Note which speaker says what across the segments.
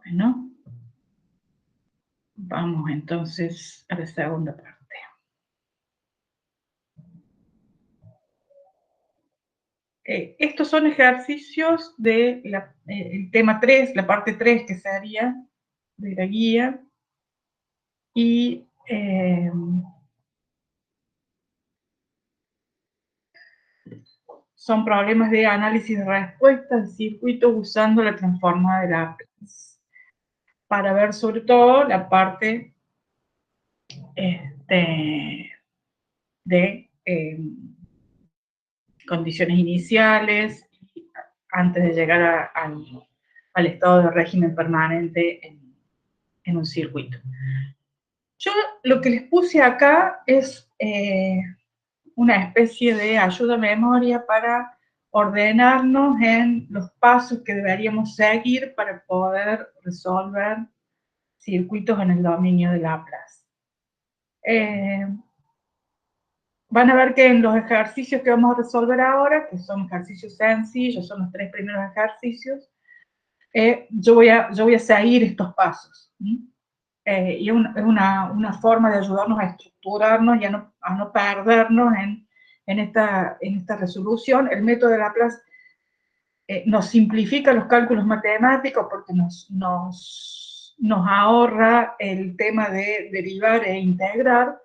Speaker 1: Bueno, vamos entonces a la segunda parte. Estos son ejercicios de el tema 3, la parte 3 que sería de la guía. Y son problemas de análisis de respuesta de circuitos usando la transformada de Laplace, para ver sobre todo la parte de condiciones iniciales, antes de llegar al estado de régimen permanente en un circuito. Yo lo que les puse acá es una especie de ayuda a memoria para ordenarnos en los pasos que deberíamos seguir para poder resolver circuitos en el dominio de Laplace. Van a ver que en los ejercicios que vamos a resolver ahora, que son ejercicios sencillos, son los 3 primeros ejercicios, yo voy a seguir estos pasos. Y es una forma de ayudarnos a estructurarnos y a no perdernos en esta resolución. El método de Laplace nos simplifica los cálculos matemáticos porque nos ahorra el tema de derivar e integrar,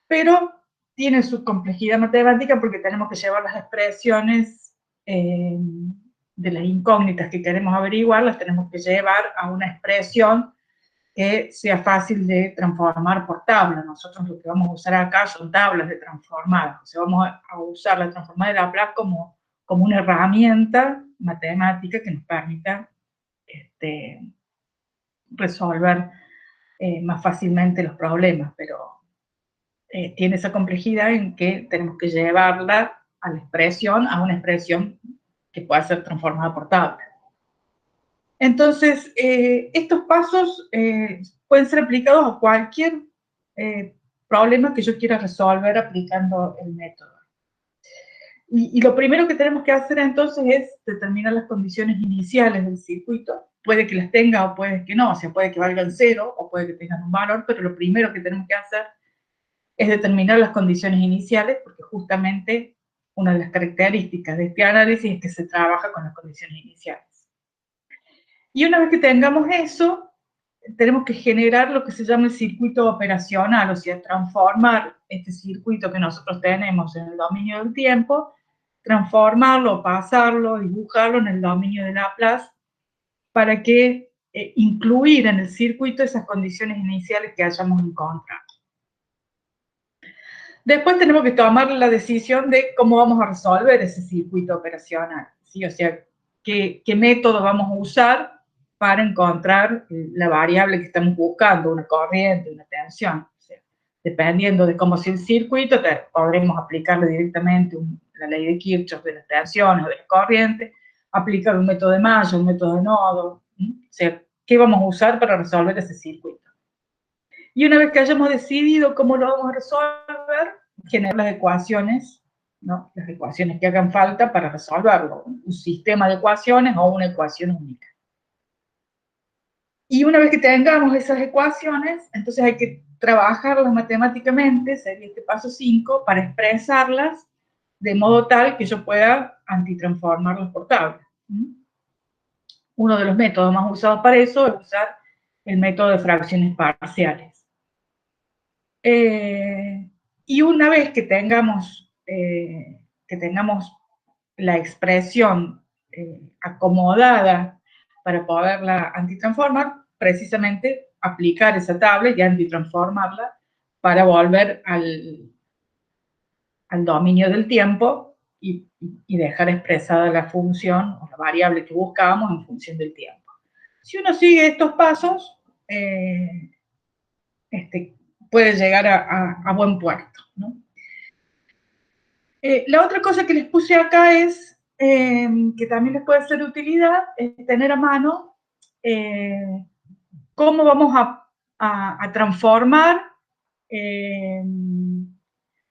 Speaker 1: pero tiene su complejidad matemática porque tenemos que llevar las expresiones de las incógnitas que queremos averiguar, las tenemos que llevar a una expresión que sea fácil de transformar por tabla. Nosotros lo que vamos a usar acá son tablas de transformadas, o sea, vamos a usar la transformada de Laplace como una herramienta matemática que nos permita resolver más fácilmente los problemas, pero tiene esa complejidad en que tenemos que llevarla a la expresión, a una expresión que pueda ser transformada por tabla. Entonces, estos pasos pueden ser aplicados a cualquier problema que yo quiera resolver aplicando el método. Y lo primero que tenemos que hacer entonces es determinar las condiciones iniciales del circuito. Puede que las tenga o puede que no, o sea, puede que valgan 0 o puede que tengan un valor, pero lo primero que tenemos que hacer es determinar las condiciones iniciales, porque justamente una de las características de este análisis es que se trabaja con las condiciones iniciales. Y una vez que tengamos eso, tenemos que generar lo que se llama el circuito operacional, o sea, transformar este circuito que nosotros tenemos en el dominio del tiempo, transformarlo, pasarlo, dibujarlo en el dominio de Laplace, para que incluir en el circuito esas condiciones iniciales que hayamos encontrado. Después tenemos que tomar la decisión de cómo vamos a resolver ese circuito operacional, ¿sí? O sea, qué método vamos a usar para encontrar la variable que estamos buscando, una corriente, una tensión. O sea, dependiendo de cómo sea el circuito, podremos aplicarle directamente la ley de Kirchhoff de las tensiones o de la corriente, aplicar un método de malla, un método de nodo. O sea, ¿qué vamos a usar para resolver ese circuito? Y una vez que hayamos decidido cómo lo vamos a resolver, generar las ecuaciones, ¿no? Las ecuaciones que hagan falta para resolverlo, un sistema de ecuaciones o una ecuación única. Y una vez que tengamos esas ecuaciones, entonces hay que trabajarlas matemáticamente, sería este paso 5, para expresarlas de modo tal que yo pueda antitransformarlas por tabla. Uno de los métodos más usados para eso es usar el método de fracciones parciales. Y una vez que tengamos la expresión acomodada para poderla antitransformar, precisamente aplicar esa tabla y antitransformarla para volver al dominio del tiempo y dejar expresada la función o la variable que buscábamos en función del tiempo. Si uno sigue estos pasos, puede llegar a buen puerto, ¿no? La otra cosa que les puse acá es, que también les puede ser de utilidad, es tener a mano cómo vamos a transformar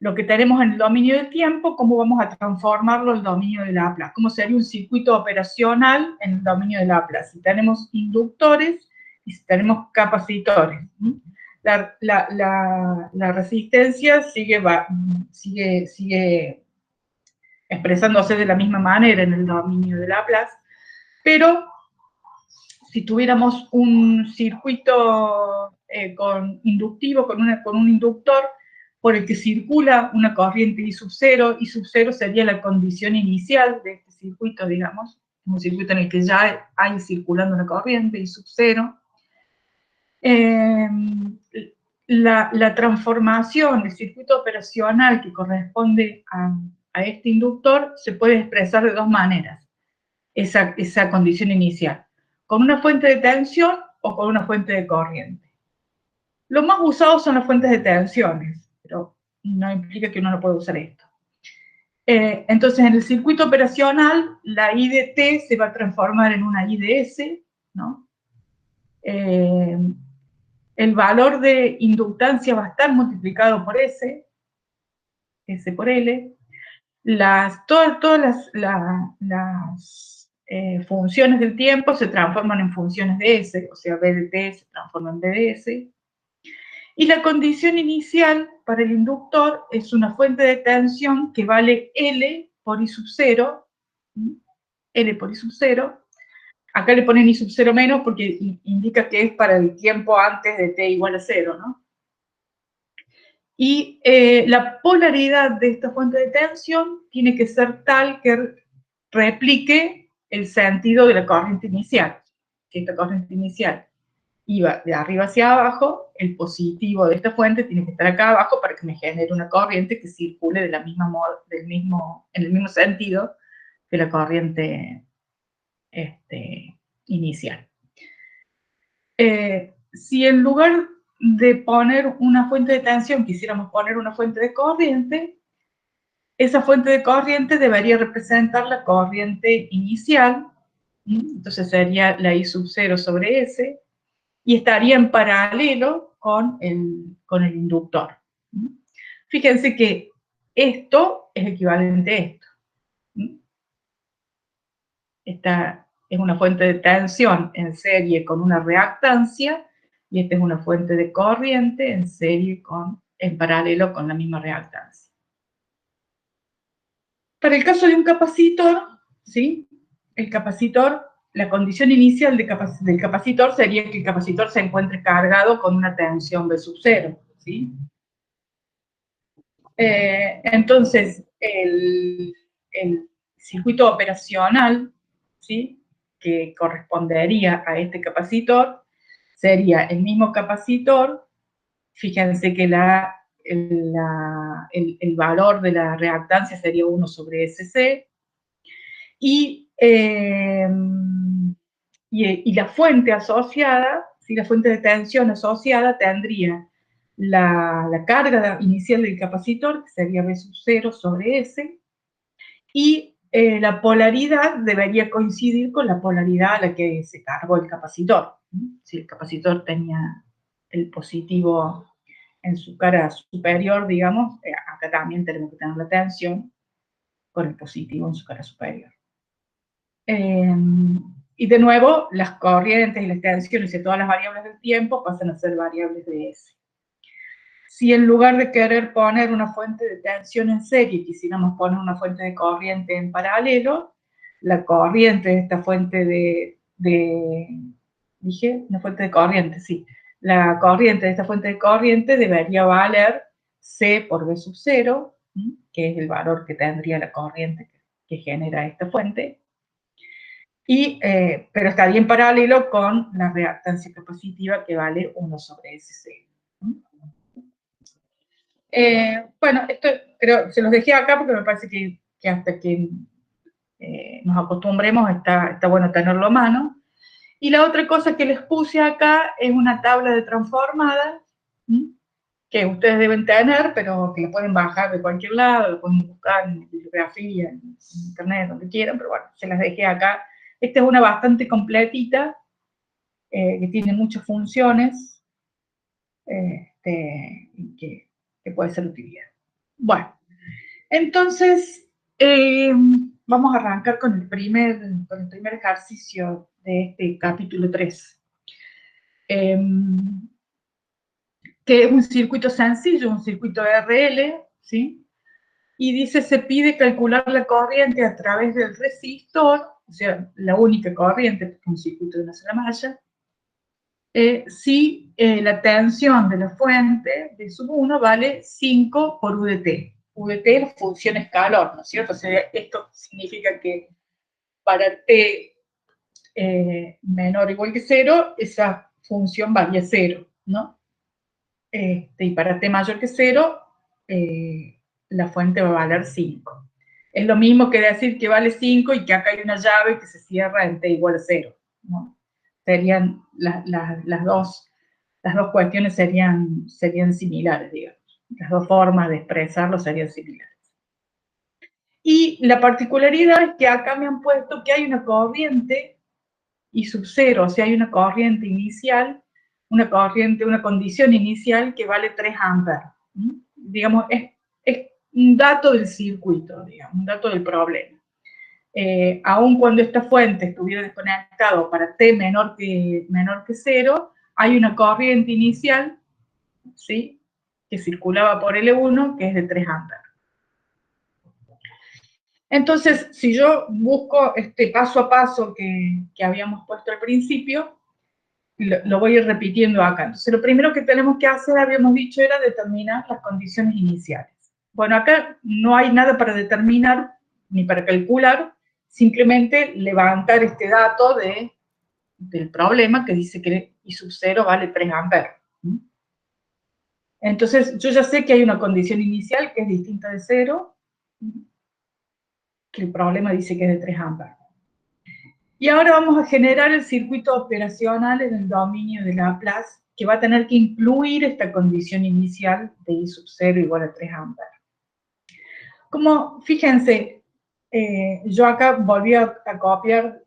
Speaker 1: lo que tenemos en el dominio del tiempo, cómo vamos a transformarlo en el dominio de Laplace, cómo sería un circuito operacional en el dominio de Laplace. Si tenemos inductores y tenemos capacitores. La resistencia sigue expresándose de la misma manera en el dominio de Laplace, pero si tuviéramos un circuito inductivo, con un inductor por el que circula una corriente I sub 0 sería la condición inicial de este circuito, digamos, un circuito en el que ya hay circulando una corriente I sub 0. La transformación del circuito operacional que corresponde a este inductor se puede expresar de dos maneras, esa condición inicial, con una fuente de tensión o con una fuente de corriente. Lo más usado son las fuentes de tensiones, pero no implica que uno no pueda usar esto. Entonces, en el circuito operacional, la I de T se va a transformar en una I de S, ¿no? El valor de inductancia va a estar multiplicado por S por L. Todas las funciones del tiempo se transforman en funciones de S, o sea, B de T se transforma en B de S. Y la condición inicial para el inductor es una fuente de tensión que vale L por I sub 0, L por I sub 0. Acá le ponen I sub 0 menos porque indica que es para el tiempo antes de T igual a 0, ¿no? Y la polaridad de esta fuente de tensión tiene que ser tal que replique el sentido de la corriente inicial. Que esta corriente inicial iba de arriba hacia abajo, el positivo de esta fuente tiene que estar acá abajo para que me genere una corriente que circule en el mismo sentido que la corriente inicial. Si en lugar de poner una fuente de tensión quisiéramos poner una fuente de corriente, esa fuente de corriente debería representar la corriente inicial, entonces sería la I sub 0 sobre S, y estaría en paralelo con el inductor. Fíjense que esto es equivalente a esto. Esta es una fuente de tensión en serie con una reactancia, y esta es una fuente de corriente en serie en paralelo con la misma reactancia. Para el caso de un capacitor, ¿sí? El capacitor, la condición inicial del capacitor sería que el capacitor se encuentre cargado con una tensión B sub 0, ¿sí? Entonces, el circuito operacional, ¿sí?, que correspondería a este capacitor sería el mismo capacitor. Fíjense que el valor de la reactancia sería 1 sobre SC, y la fuente asociada, ¿sí?, la fuente de tensión asociada tendría la carga inicial del capacitor, que sería B sub 0 sobre S, y la polaridad debería coincidir con la polaridad a la que se cargó el capacitor. Si el capacitor tenía el positivo en su cara superior, digamos, acá también tenemos que tener la tensión con el positivo en su cara superior. Y de nuevo, las corrientes y las tensiones y todas las variables del tiempo pasan a ser variables de S. Si en lugar de querer poner una fuente de tensión en serie, quisiéramos poner una fuente de corriente en paralelo, la corriente de esta fuente dije, una fuente de corriente, sí. La corriente de esta fuente de corriente debería valer C por B sub 0, que es el valor que tendría la corriente que genera esta fuente, pero estaría en paralelo con la reactancia capacitiva que vale 1 sobre SC. Bueno, esto creo, se los dejé acá porque me parece que hasta que nos acostumbremos está bueno tenerlo a mano. Y la otra cosa que les puse acá es una tabla de transformadas, que ustedes deben tener, pero que la pueden bajar de cualquier lado, la pueden buscar en bibliografía, en internet, donde quieran, pero bueno, se las dejé acá. Esta es una bastante completita, que tiene muchas funciones, que puede ser de utilidad. Bueno, entonces vamos a arrancar con el primer ejercicio de este capítulo 3. que es un circuito sencillo, un circuito RL, ¿sí? Y dice, se pide calcular la corriente a través del resistor, o sea, la única corriente, porque es un circuito de una sola malla, si la tensión de la fuente de sub 1 vale 5 por UDT. UDT es función escalar, ¿no es cierto? O sea, esto significa que para T menor o igual que 0, esa función valía 0, ¿no? Y para T mayor que 0, la fuente va a valer 5. Es lo mismo que decir que vale 5 y que acá hay una llave que se cierra en T igual a 0, ¿no? Serían las dos cuestiones serían similares, digamos. Las dos formas de expresarlo serían similares. Y la particularidad es que acá me han puesto que hay una corriente I sub 0, o sea, hay una corriente inicial, una condición inicial que vale 3 amperes. Digamos, es un dato del circuito, digamos, un dato del problema. Aun cuando esta fuente estuviera desconectada para T menor que 0, hay una corriente inicial, ¿sí?, que circulaba por L1, que es de 3 amperes. Entonces, si yo busco este paso a paso que habíamos puesto al principio, lo voy a ir repitiendo acá. Entonces, lo primero que tenemos que hacer, habíamos dicho, era determinar las condiciones iniciales. Bueno, acá no hay nada para determinar ni para calcular, simplemente levantar este dato del problema que dice que I sub 0 vale 3 amperes. Entonces, yo ya sé que hay una condición inicial que es distinta de 0, que el problema dice que es de 3 amperes. Y ahora vamos a generar el circuito operacional en el dominio de Laplace, que va a tener que incluir esta condición inicial de I sub 0 igual a 3 amperes. Como, fíjense, yo acá volví a copiar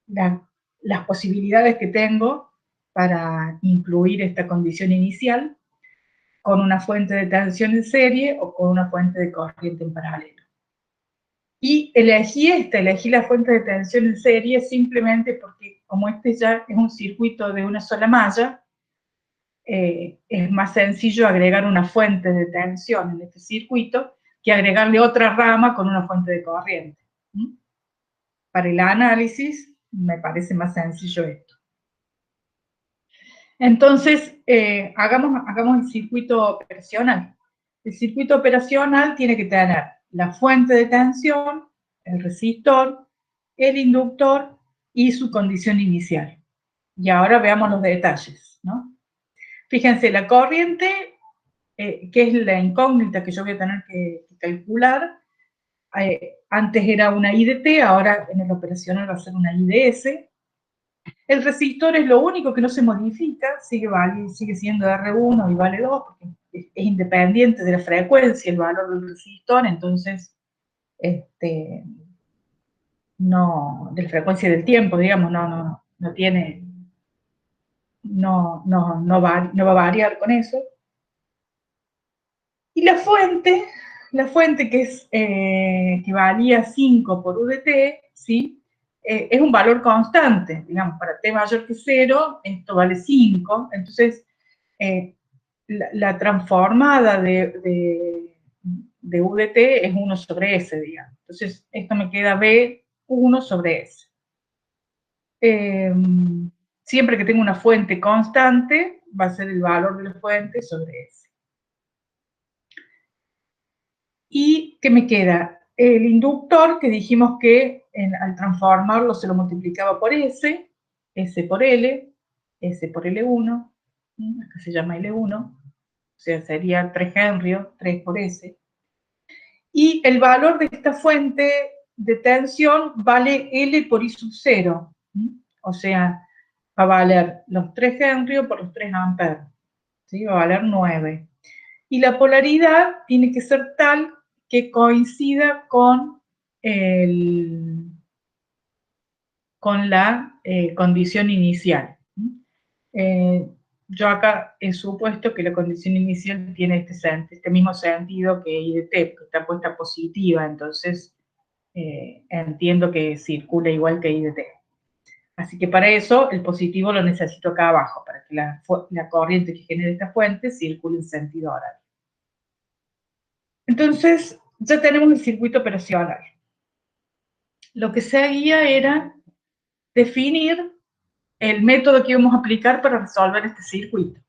Speaker 1: las posibilidades que tengo para incluir esta condición inicial con una fuente de tensión en serie o con una fuente de corriente en paralelo. Y elegí la fuente de tensión en serie simplemente porque, como este ya es un circuito de una sola malla, es más sencillo agregar una fuente de tensión en este circuito que agregarle otra rama con una fuente de corriente. Para el análisis me parece más sencillo esto. Entonces, hagamos el circuito operacional. El circuito operacional tiene que tener la fuente de tensión, el resistor, el inductor y su condición inicial. Y ahora veamos los detalles, ¿no? Fíjense, la corriente, que es la incógnita que yo voy a tener que calcular, antes era una I de T, ahora en el operacional va a ser una I de S. El resistor es lo único que no se modifica, sigue siendo R1 y vale 2, porque es independiente de la frecuencia el valor del resistor, entonces, no, de la frecuencia del tiempo, digamos, no va a variar con eso. Y la fuente que valía 5 por UDT, ¿sí?, es un valor constante, digamos, para T mayor que 0, esto vale 5, entonces la transformada de UDT es 1 sobre S, digamos. Entonces, esto me queda B1 sobre S. Siempre que tenga una fuente constante, va a ser el valor de la fuente sobre S. ¿Y qué me queda? El inductor, que dijimos que al transformarlo se lo multiplicaba por S, S por L, S por L1, acá se llama L1, o sea, sería 3 Henry, 3 por S. Y el valor de esta fuente de tensión vale L por I sub 0, o sea, va a valer los 3 Henry por los 3 amperes, ¿sí? Va a valer 9. Y la polaridad tiene que ser tal que coincida con la condición inicial. Yo acá he supuesto que la condición inicial tiene este mismo sentido que I de T, que está puesta positiva, entonces entiendo que circula igual que I de T. Así que para eso el positivo lo necesito acá abajo, para que la corriente que genere esta fuente circule en sentido horario. Entonces, ya tenemos el circuito operacional. Lo que seguía era definir el método que íbamos a aplicar para resolver este circuito.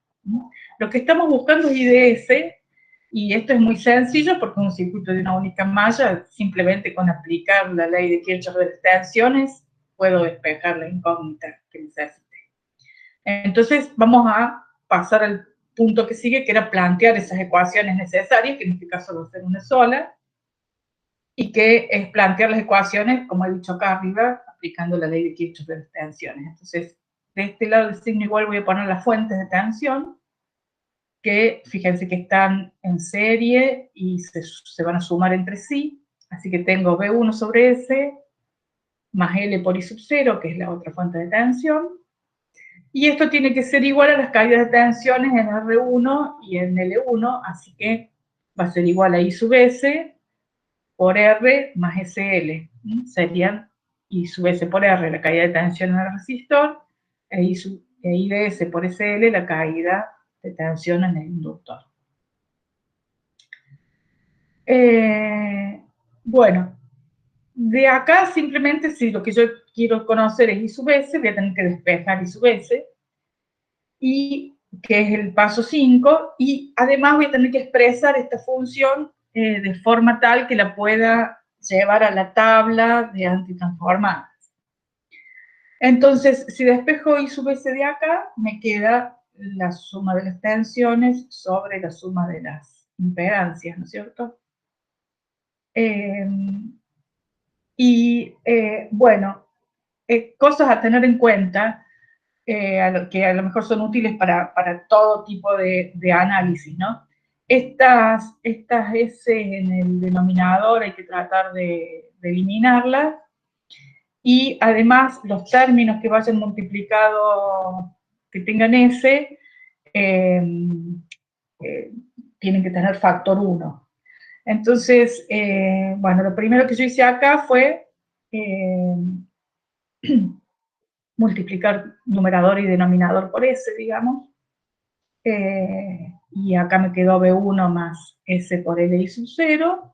Speaker 1: Lo que estamos buscando es IDS, y esto es muy sencillo porque es un circuito de una única malla, simplemente con aplicar la ley de Kirchhoff de las tensiones, puedo despejar la incógnita que necesite. Entonces, vamos a pasar al punto que sigue, que era plantear esas ecuaciones necesarias, que en este caso va a ser una sola, y que es plantear las ecuaciones, como he dicho acá arriba, aplicando la ley de Kirchhoff de las tensiones. Entonces, de este lado del signo igual voy a poner las fuentes de tensión, que fíjense que están en serie y se van a sumar entre sí. Así que tengo B1 sobre S más L por I sub 0, que es la otra fuente de tensión. Y esto tiene que ser igual a las caídas de tensiones en R1 y en L1, así que va a ser igual a I sub S por R más SL. Serían I sub S por R, la caída de tensión en el resistor, e I de S por SL, la caída de tensión en el inductor. Bueno, de acá simplemente si lo que yo quiero conocer es I sub S, voy a tener que despejar I sub S, y que es el paso 5, y además voy a tener que expresar esta función de forma tal que la pueda llevar a la tabla de antitransformadas. Entonces, si despejo I sub S de acá, me queda la suma de las tensiones sobre la suma de las impedancias, ¿no es cierto? Bueno, cosas a tener en cuenta, que a lo mejor son útiles para todo tipo de análisis, ¿no? Estas S en el denominador hay que tratar de eliminarlas, y además los términos que vayan multiplicados, que tengan S, tienen que tener factor 1. Entonces, bueno, lo primero que yo hice acá fue multiplicar numerador y denominador por S, digamos. Y acá me quedó B1 más S por L I sub 0.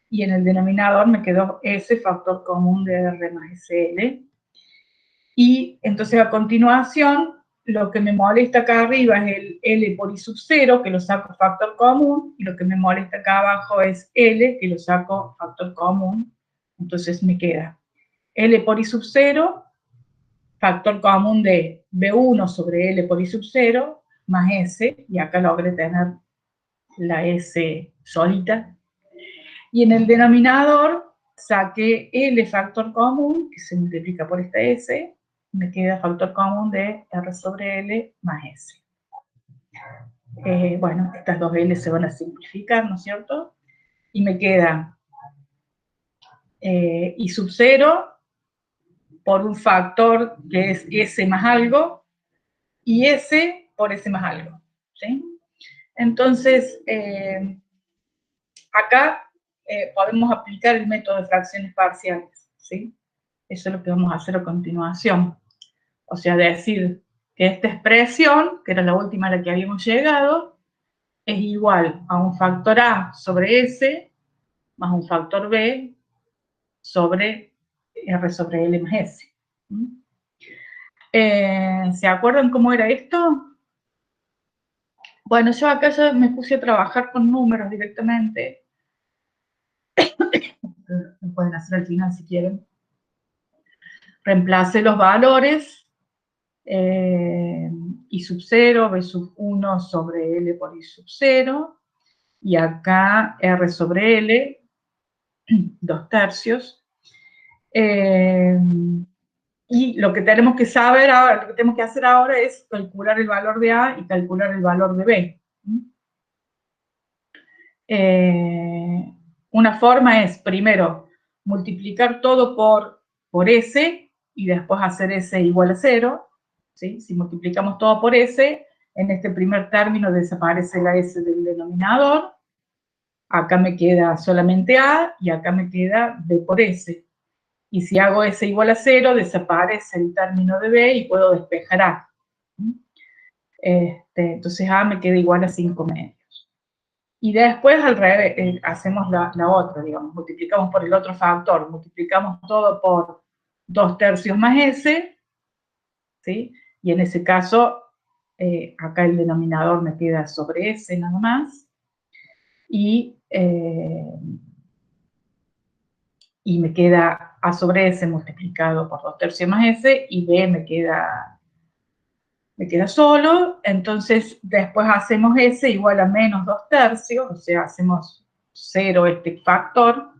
Speaker 1: Y en el denominador me quedó S factor común de R más SL. Y entonces a continuación, lo que me molesta acá arriba es el L por I sub 0, que lo saco factor común, y lo que me molesta acá abajo es L, que lo saco factor común. Entonces me queda L por I sub 0, factor común de B1 sobre L por I sub 0, más S, y acá logré tener la S solita. Y en el denominador saqué L factor común, que se multiplica por esta S, me queda factor común de R sobre L más S. Bueno, estas dos L se van a simplificar, ¿no es cierto? Y me queda I sub 0 por un factor que es S más algo, y S por S más algo, ¿sí? Entonces, acá podemos aplicar el método de fracciones parciales, ¿sí? Eso es lo que vamos a hacer a continuación. O sea, decir que esta expresión, que era la última a la que habíamos llegado, es igual a un factor A sobre S más un factor B sobre R sobre L más S. ¿Se acuerdan cómo era esto? Bueno, yo acá ya me puse a trabajar con números directamente. Lo pueden hacer al final si quieren. Reemplacé los valores, I sub 0, B sub 1 sobre L por I sub 0, y acá R sobre L, 2/3. Y lo que tenemos que saber ahora, lo que tenemos que hacer ahora es calcular el valor de A y calcular el valor de B. Una forma es, primero, multiplicar todo por S y después hacer S igual a 0. ¿Sí? Si multiplicamos todo por S, en este primer término desaparece la S del denominador. Acá me queda solamente A y acá me queda B por S. Y si hago S igual a 0, desaparece el término de B y puedo despejar A. Entonces A me queda igual a 5 medios. Y después al revés, hacemos la otra, digamos, multiplicamos por el otro factor, multiplicamos todo por 2/3 más S, ¿sí? Y en ese caso, acá el denominador me queda sobre S nada más, y me queda A sobre S multiplicado por 2/3 más S, y B me queda solo. Entonces después hacemos S igual a menos 2/3, o sea, hacemos 0 este factor,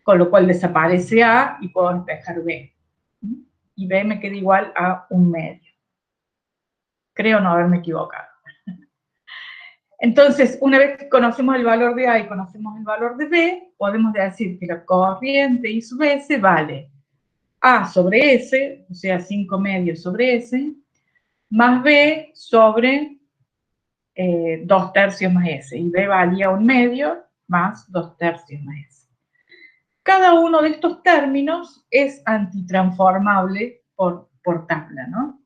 Speaker 1: con lo cual desaparece A y puedo despejar B. Y B me queda igual a 1/2. Creo no haberme equivocado. Entonces, una vez que conocemos el valor de A y conocemos el valor de B, podemos decir que la corriente I sub S vale A sobre S, o sea, 5 medios sobre S, más B sobre 2/3 más S. Y B valía 1/2 más 2/3 más S. Cada uno de estos términos es antitransformable por tabla, ¿no?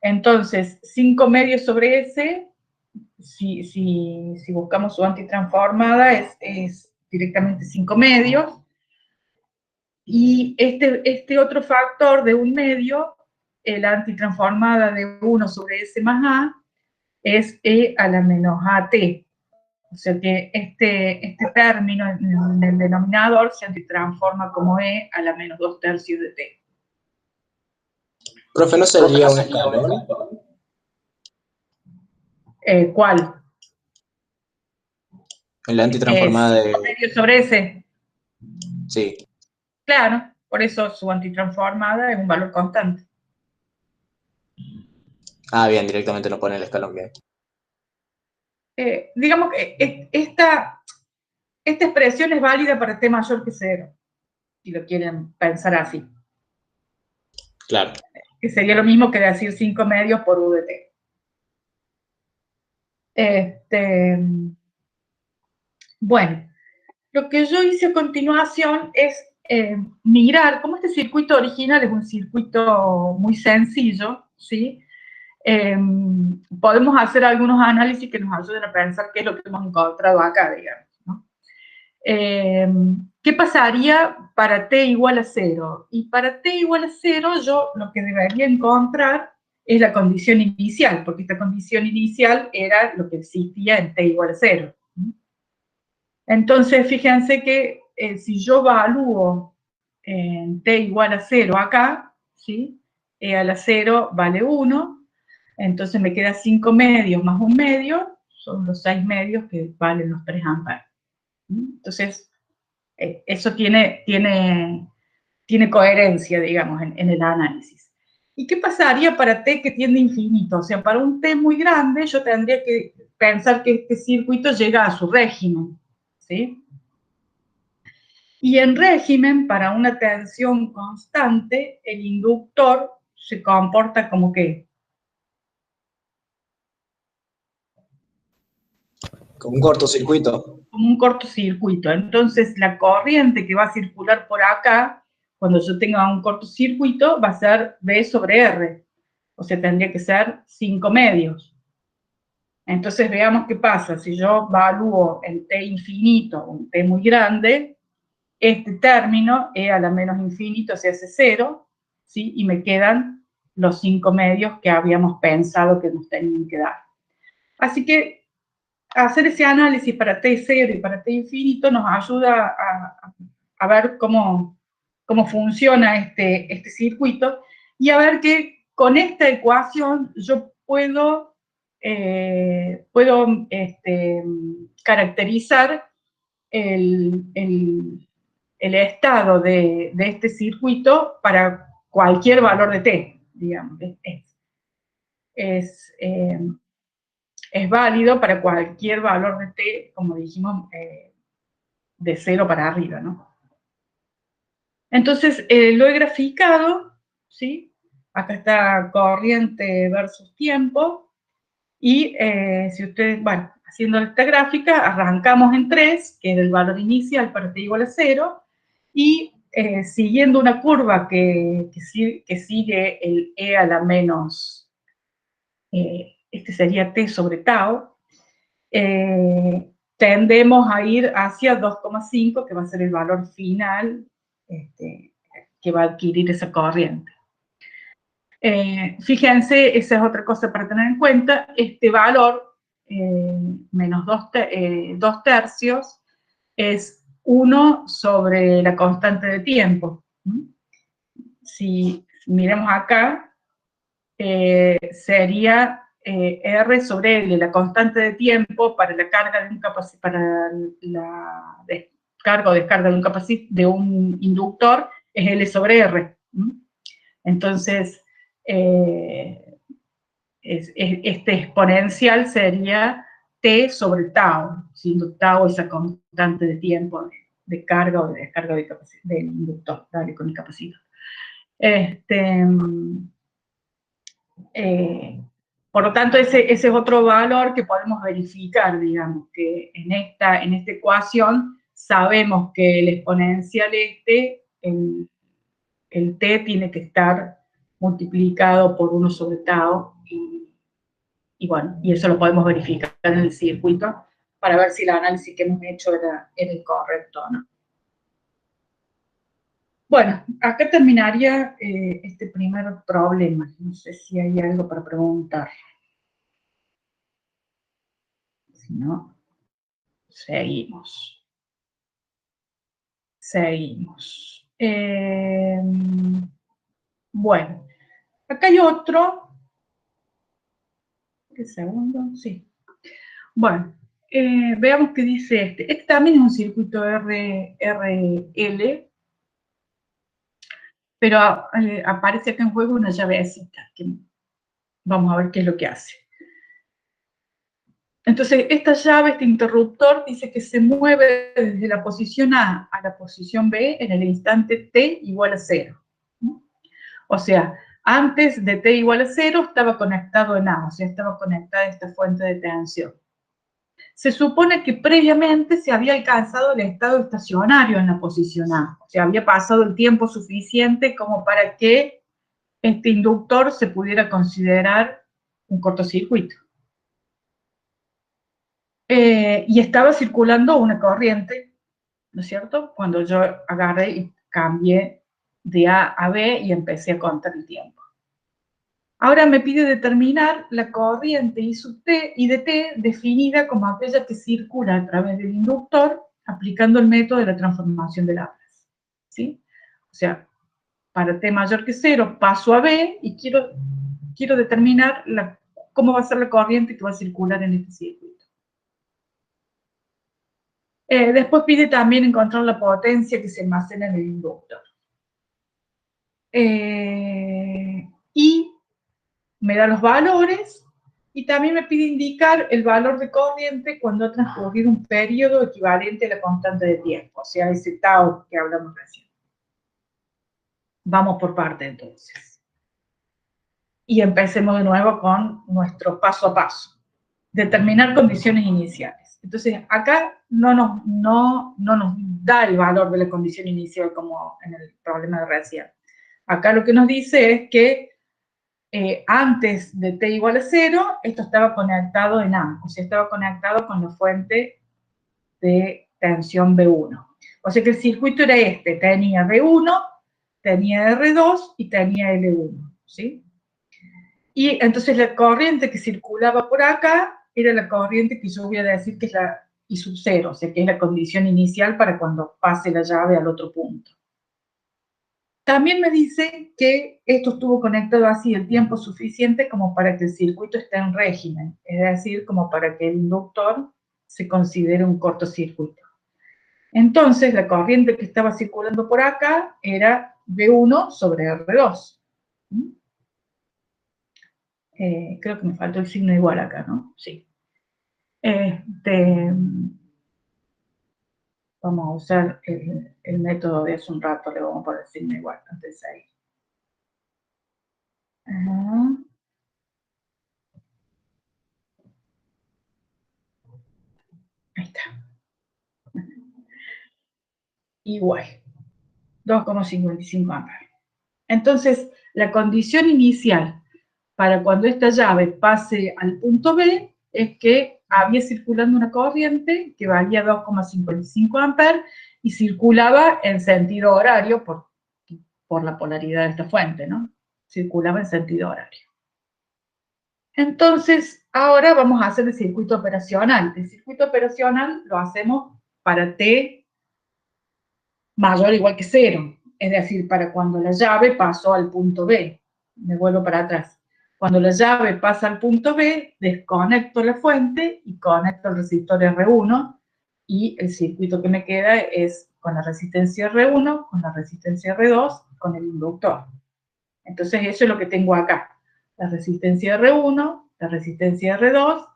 Speaker 1: Entonces, 5 medios sobre S, si buscamos su antitransformada, es directamente 5 medios. Y este otro factor de 1/2, la antitransformada de 1 sobre S más A, es E a la menos AT. O sea que este término en el denominador se antitransforma como E a la menos 2/3 de T.
Speaker 2: Profe, ¿no sería un escalón?
Speaker 1: ¿Cuál?
Speaker 2: La antitransformada de...
Speaker 1: 5 medios sobre S.
Speaker 2: Sí.
Speaker 1: Claro, por eso su antitransformada es un valor constante.
Speaker 2: Ah, bien, directamente no pone el escalón, bien.
Speaker 1: Digamos que esta expresión es válida para T mayor que 0, si lo quieren pensar así.
Speaker 2: Claro.
Speaker 1: Que sería lo mismo que decir 5 medios por U de T. Bueno, lo que yo hice a continuación es mirar, como este circuito original es un circuito muy sencillo, ¿sí? Podemos hacer algunos análisis que nos ayuden a pensar qué es lo que hemos encontrado acá, digamos, ¿no? ¿Qué pasaría para T igual a 0? Y para T igual a 0, yo lo que debería encontrar es la condición inicial, porque esta condición inicial era lo que existía en T igual a 0. Entonces, fíjense que si yo evalúo en T igual a 0 acá, ¿sí? E a la 0 vale 1, entonces me queda 5 medios más 1 medio, son los 6 medios que valen los 3 amperes. Entonces, eso tiene coherencia, digamos, en el análisis. ¿Y qué pasaría para T que tiende a infinito? O sea, para un T muy grande, yo tendría que pensar que este circuito llega a su régimen, ¿sí? Y en régimen, para una tensión constante, el inductor se comporta como ¿qué?
Speaker 2: Como un cortocircuito.
Speaker 1: Como un cortocircuito. Entonces, la corriente que va a circular por acá, cuando yo tenga un cortocircuito, va a ser B sobre R. O sea, tendría que ser 5 medios. Entonces, veamos qué pasa. Si yo evalúo en T infinito, un T muy grande, este término, E a la menos infinito, se hace 0, ¿sí? Y me quedan los 5 medios que habíamos pensado que nos tenían que dar. Así que hacer ese análisis para T0 y para T infinito nos ayuda a ver cómo funciona este circuito y a ver que con esta ecuación yo puedo caracterizar el estado de este circuito para cualquier valor de T, digamos. Es válido para cualquier valor de T, como dijimos, de 0 para arriba, ¿no? Entonces, lo he graficado, ¿sí? Acá está corriente versus tiempo, y si ustedes, bueno, haciendo esta gráfica, arrancamos en 3, que es el valor inicial para T igual a 0, Y siguiendo una curva que sigue el E a la menos, este sería T sobre tau, tendemos a ir hacia 2,5, que va a ser el valor final que va a adquirir esa corriente. Fíjense, esa es otra cosa para tener en cuenta, este valor, menos 2 tercios, es 1 sobre la constante de tiempo. Si miremos acá, sería R sobre L, la constante de tiempo para la carga de un para la carga o descarga de un inductor, es L sobre R. Entonces, este exponencial sería T sobre tau, siendo tau esa constante de tiempo de carga o de descarga del inductor, dale, con el capacitor. Por lo tanto, ese es otro valor que podemos verificar, digamos, que en esta ecuación sabemos que el exponencial el t tiene que estar multiplicado por 1 sobre tau, y bueno, y eso lo podemos verificar en el circuito para ver si el análisis que hemos hecho era el correcto o no. Bueno, acá terminaría este primer problema. No sé si hay algo para preguntar. Si no, seguimos. Seguimos. Bueno, acá hay otro. ¿Qué segundo? Sí. Bueno, veamos qué dice este. Este también es un circuito RL, pero aparece acá en juego una llavecita, que vamos a ver qué es lo que hace. Entonces, esta llave, este interruptor, dice que se mueve desde la posición A a la posición B en el instante t igual a 0. O sea, antes de t igual a 0 estaba conectado en A, o sea, estaba conectada a esta fuente de tensión. Se supone que previamente se había alcanzado el estado estacionario en la posición A, o sea, había pasado el tiempo suficiente como para que este inductor se pudiera considerar un cortocircuito. Y estaba circulando una corriente, ¿no es cierto? Cuando yo agarré y cambié de A a B y empecé a contar el tiempo. Ahora me pide determinar la corriente I de T definida como aquella que circula a través del inductor aplicando el método de la transformación de Laplace. ¿Sí? O sea, para T mayor que 0 paso a B y quiero determinar cómo va a ser la corriente que va a circular en este circuito. Después pide también encontrar la potencia que se almacena en el inductor. Y me da los valores y también me pide indicar el valor de corriente cuando ha transcurrido un periodo equivalente a la constante de tiempo, o sea, ese tau que hablamos recién. Vamos por parte entonces. Y empecemos de nuevo con nuestro paso a paso. Determinar condiciones iniciales. Entonces, acá no nos da el valor de la condición inicial como en el problema de recién. Acá lo que nos dice es que antes de t igual a 0, esto estaba conectado en A, o sea, estaba conectado con la fuente de tensión B1. O sea que el circuito era este, tenía B1, tenía R2 y tenía L1, ¿sí? Y entonces la corriente que circulaba por acá era la corriente que yo voy a decir que es la I sub 0, o sea que es la condición inicial para cuando pase la llave al otro punto. También me dice que esto estuvo conectado así el tiempo suficiente como para que el circuito esté en régimen, es decir, como para que el inductor se considere un cortocircuito. Entonces, la corriente que estaba circulando por acá era V1 sobre R2. Creo que me faltó el signo igual acá, ¿no? Sí. Vamos a usar el método de hace un rato, le vamos a poner el signo igual, antes ahí. Ahí está. Igual. 2,55 amperes. Entonces, la condición inicial para cuando esta llave pase al punto B es que había circulando una corriente que valía 2,55 amperes y circulaba en sentido horario por la polaridad de esta fuente, ¿no? Circulaba en sentido horario. Entonces, ahora vamos a hacer el circuito operacional. El circuito operacional lo hacemos para T mayor o igual que 0. Es decir, para cuando la llave pasó al punto B. Me vuelvo para atrás. Cuando la llave pasa al punto B, desconecto la fuente y conecto el resistor R1 y el circuito que me queda es con la resistencia R1, con la resistencia R2 y con el inductor. Entonces eso es lo que tengo acá. La resistencia R1, la resistencia R2,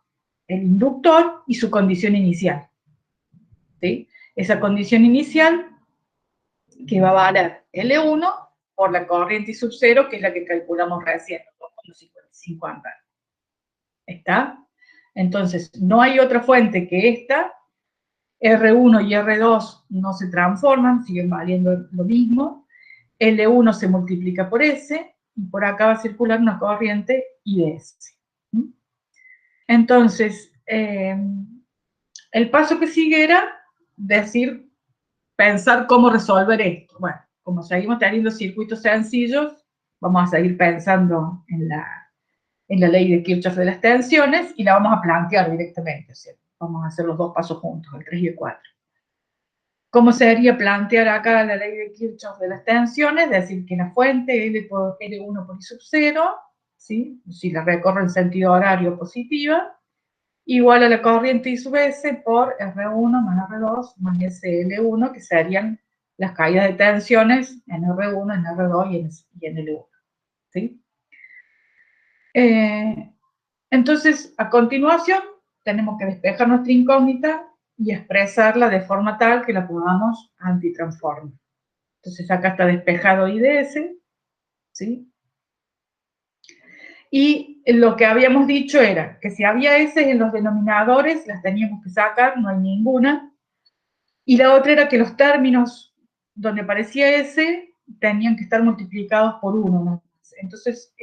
Speaker 1: el inductor y su condición inicial. ¿Sí? Esa condición inicial que va a valer L1 por la corriente I sub 0, que es la que calculamos recién, 2,55 amperes. ¿Está? Entonces, no hay otra fuente que esta. R1 y R2 no se transforman, siguen valiendo lo mismo. L1 se multiplica por S, y por acá va a circular una corriente IS. Entonces, el paso que sigue era pensar cómo resolver esto. Bueno, como seguimos teniendo circuitos sencillos, vamos a seguir pensando en la ley de Kirchhoff de las tensiones y la vamos a plantear directamente. O sea, vamos a hacer los dos pasos juntos, el 3 y el 4. ¿Cómo sería plantear acá la ley de Kirchhoff de las tensiones? Es decir, que la fuente L por L1 por I sub 0, ¿sí? Si la recorro en sentido horario positiva, igual a la corriente I sub S por R1 más R2 más SL1, que serían las caídas de tensiones en R1, en R2 y en L1. ¿Sí? Entonces, a continuación, tenemos que despejar nuestra incógnita y expresarla de forma tal que la podamos antitransformar. Entonces, acá está despejado IDS, ¿sí? Y lo que habíamos dicho era que si había S en los denominadores, las teníamos que sacar, no hay ninguna. Y la otra era que los términos donde aparecía S tenían que estar multiplicados por 1, ¿no? Entonces,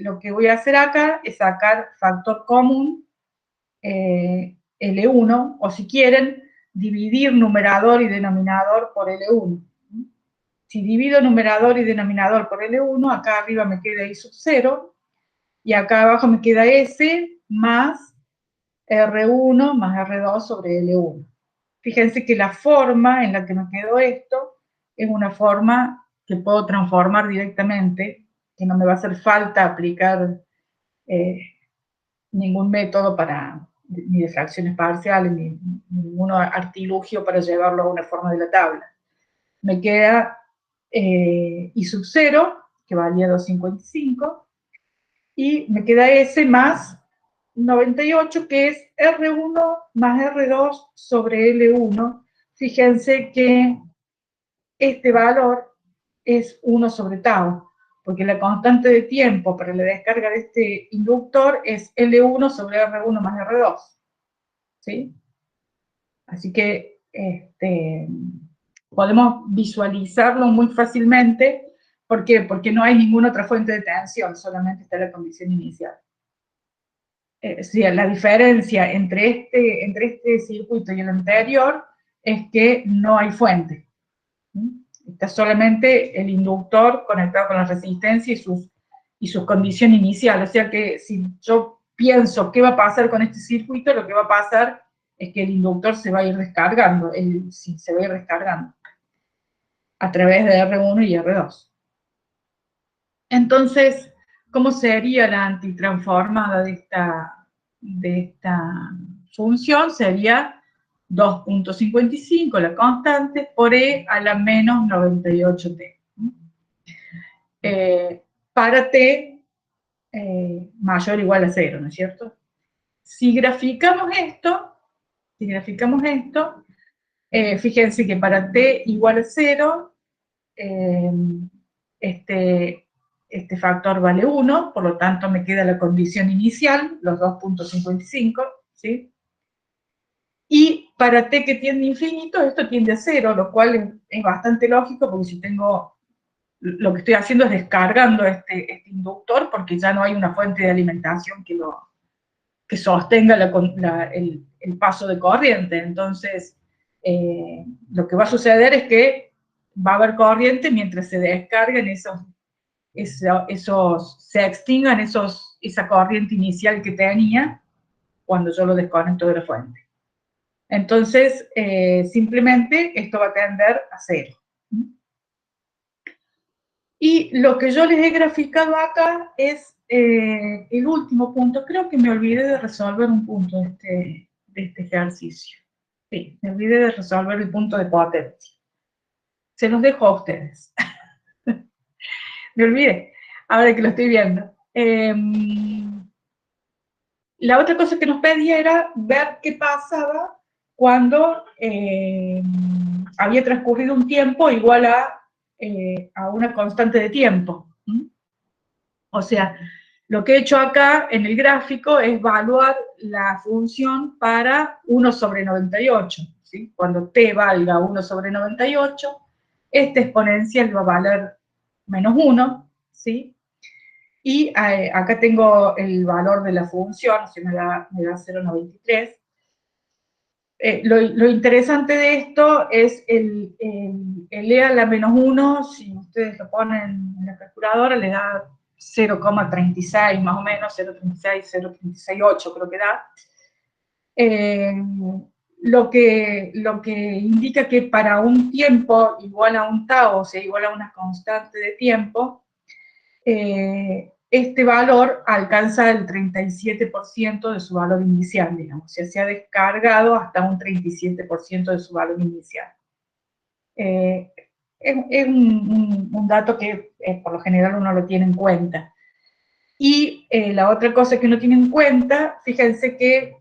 Speaker 1: lo que voy a hacer acá es sacar factor común L1, o si quieren, dividir numerador y denominador por L1. Si divido numerador y denominador por L1, acá arriba me queda I sub 0, y acá abajo me queda S más R1 más R2 sobre L1. Fíjense que la forma en la que me quedó esto es una forma que puedo transformar directamente, que no me va a hacer falta aplicar ningún método ni de fracciones parciales, ni ningún artilugio para llevarlo a una forma de la tabla. Me queda I sub 0, que valía 2,55, y me queda S más 98, que es R1 más R2 sobre L1. Fíjense que este valor es 1 sobre tau, porque la constante de tiempo para la descarga de este inductor es L1 sobre R1 más R2. ¿Sí? Así que podemos visualizarlo muy fácilmente. ¿Por qué? Porque no hay ninguna otra fuente de tensión, solamente está la condición inicial. La diferencia entre este circuito y el anterior es que no hay fuente. Está solamente el inductor conectado con la resistencia y sus condiciones iniciales. O sea que si yo pienso qué va a pasar con este circuito, lo que va a pasar es que el inductor se va a ir descargando, se va a ir descargando a través de R1 y R2. Entonces, ¿cómo sería la antitransformada de esta función? Sería 2,55, la constante, por E a la menos 98t. Para t mayor o igual a 0, ¿no es cierto? Si graficamos esto, fíjense que para t igual a 0, este factor vale 1, por lo tanto me queda la condición inicial, los 2,55, ¿sí? Y para t que tiende a infinito, esto tiende a cero, lo cual es bastante lógico, porque si tengo, lo que estoy haciendo es descargando este inductor, porque ya no hay una fuente de alimentación que sostenga el paso de corriente. Entonces, lo que va a suceder es que va a haber corriente mientras se descarguen se extingan esa corriente inicial que tenía cuando yo lo desconecto de la fuente. Entonces, simplemente esto va a tender a cero. Y lo que yo les he graficado acá es el último punto. Creo que me olvidé de resolver un punto de este ejercicio. Sí, me olvidé de resolver el punto de potencia. Se los dejo a ustedes. Me olvidé, ahora que lo estoy viendo. La otra cosa que nos pedía era ver qué pasaba cuando había transcurrido un tiempo igual a una constante de tiempo. O sea, lo que he hecho acá en el gráfico es evaluar la función para 1 sobre 98. ¿Sí? Cuando t valga 1 sobre 98, este exponencial va a valer menos 1, ¿sí? Y acá tengo el valor de la función, o sea, me da 0,93. Lo interesante de esto es el e a la menos 1, si ustedes lo ponen en la calculadora, le da 0,36 más o menos, 0,36, 0,368 creo que da. Lo que indica que para un tiempo igual a un tau, o sea, igual a una constante de tiempo, este valor alcanza el 37% de su valor inicial, digamos, o sea, se ha descargado hasta un 37% de su valor inicial. Es un dato que por lo general uno lo tiene en cuenta. Y la otra cosa que uno tiene en cuenta, fíjense que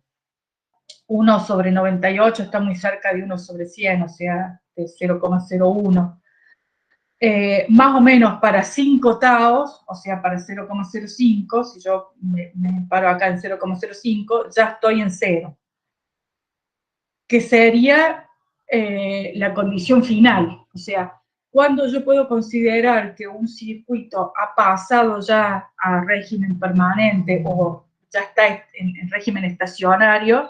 Speaker 1: 1 sobre 98 está muy cerca de 1 sobre 100, o sea, de 0,01. Más o menos para 5 taos, o sea, para 0,05, si yo me paro acá en 0,05, ya estoy en 0, que sería la condición final. O sea, cuando yo puedo considerar que un circuito ha pasado ya a régimen permanente o ya está en régimen estacionario,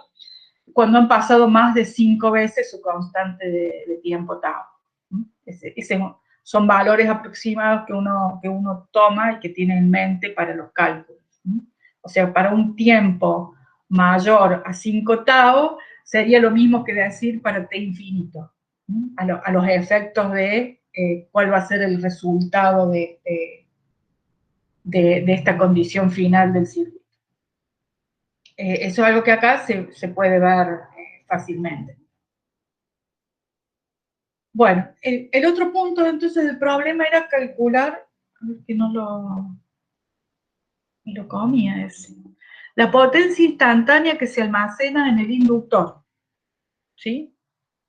Speaker 1: cuando han pasado más de 5 veces su constante de tiempo tau. Son valores aproximados que uno toma y que tiene en mente para los cálculos. O sea, para un tiempo mayor a 5 tau, sería lo mismo que decir para t infinito, a los efectos de cuál va a ser el resultado de esta condición final del circuito. Eso es algo que acá se puede ver fácilmente. Bueno, el otro punto entonces del problema era calcular, a ver que no lo comía ese, la potencia instantánea que se almacena en el inductor, ¿sí?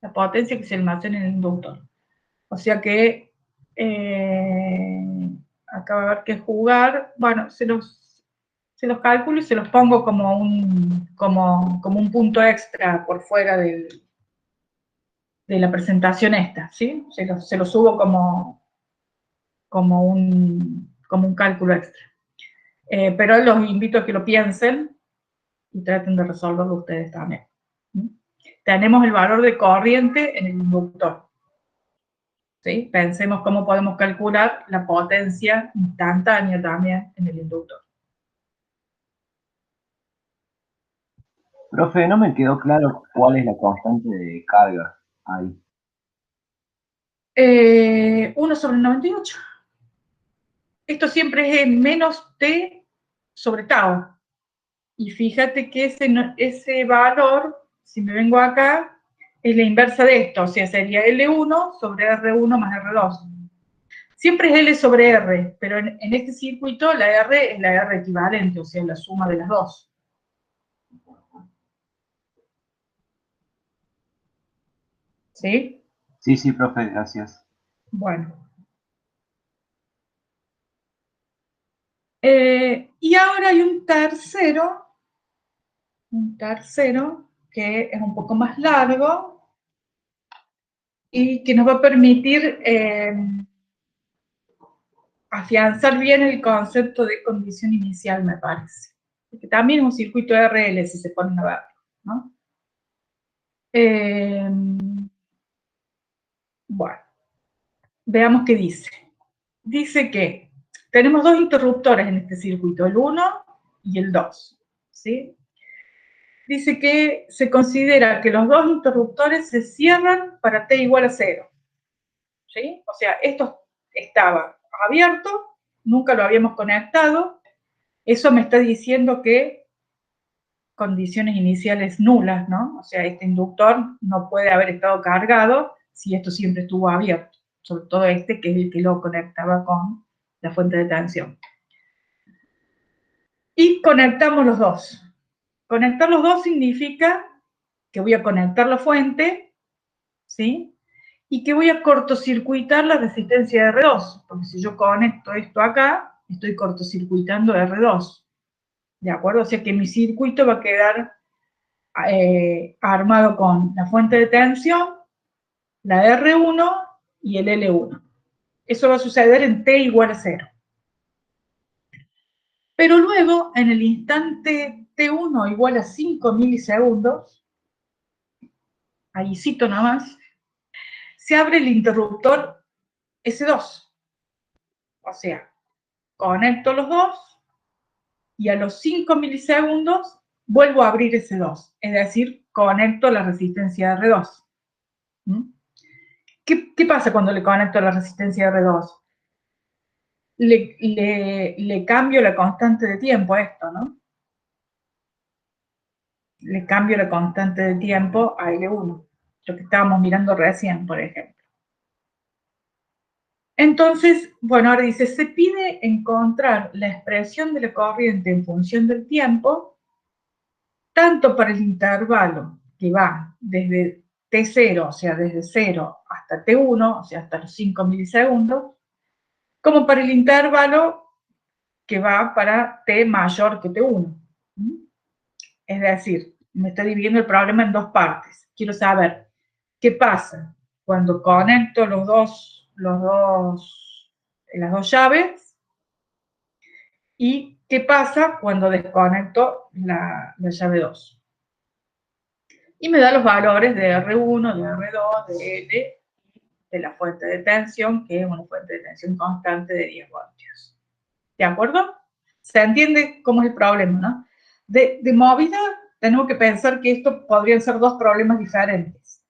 Speaker 1: La potencia que se almacena en el inductor. O sea que acá va a haber que jugar, bueno, se los calculo y se los pongo como un punto extra por fuera de la presentación esta, ¿sí? Se lo subo como un cálculo extra. Pero los invito a que lo piensen y traten de resolverlo ustedes también. Tenemos el valor de corriente en el inductor. ¿Sí? Pensemos cómo podemos calcular la potencia instantánea también en el inductor.
Speaker 3: Profe, no me quedó claro cuál es la constante de carga ahí.
Speaker 1: 1 sobre 98. Esto siempre es menos t sobre tau. Y fíjate que ese valor, si me vengo acá, es la inversa de esto, o sea, sería L1 sobre R1 más R2. Siempre es L sobre R, pero en este circuito la R es la R equivalente, o sea, la suma de las dos. ¿Sí?
Speaker 3: Sí, profe, gracias.
Speaker 1: Bueno. Y ahora hay un tercero que es un poco más largo y que nos va a permitir afianzar bien el concepto de condición inicial, me parece. Porque también es un circuito RL, si se ponen a ver, ¿no? Bueno, veamos qué dice. Dice que tenemos dos interruptores en este circuito, el 1 y el 2, ¿sí? Dice que se considera que los dos interruptores se cierran para t igual a 0, ¿sí? O sea, esto estaba abierto, nunca lo habíamos conectado, eso me está diciendo que condiciones iniciales nulas, ¿no? O sea, este inductor no puede haber estado cargado si esto siempre estuvo abierto, sobre todo este que es el que lo conectaba con la fuente de tensión. Y conectamos los dos. Conectar los dos significa que voy a conectar la fuente, ¿sí? Y que voy a cortocircuitar la resistencia de R2, porque si yo conecto esto acá, estoy cortocircuitando R2, ¿de acuerdo? O sea que mi circuito va a quedar armado con la fuente de tensión, la R1 y el L1. Eso va a suceder en t igual a 0. Pero luego, en el instante t1 igual a 5 milisegundos, ahí cito nada más, se abre el interruptor S2. O sea, conecto los dos y a los 5 milisegundos vuelvo a abrir S2. Es decir, conecto la resistencia de R2. ¿Qué pasa cuando le conecto la resistencia de R2? Le cambio la constante de tiempo a esto, ¿no? Le cambio la constante de tiempo a L1, lo que estábamos mirando recién, por ejemplo. Entonces, bueno, ahora dice, se pide encontrar la expresión de la corriente en función del tiempo, tanto para el intervalo que va desde T0, o sea, desde 0 hasta T1, o sea, hasta los 5 milisegundos, como para el intervalo que va para T mayor que T1. Es decir, me está dividiendo el problema en dos partes. Quiero saber qué pasa cuando conecto las dos llaves y qué pasa cuando desconecto la llave 2. Y me da los valores de R1, de R2, de L, de la fuente de tensión, que es una fuente de tensión constante de 10 voltios. ¿De acuerdo? Se entiende cómo es el problema, ¿no? De movida, tenemos que pensar que esto podrían ser dos problemas diferentes.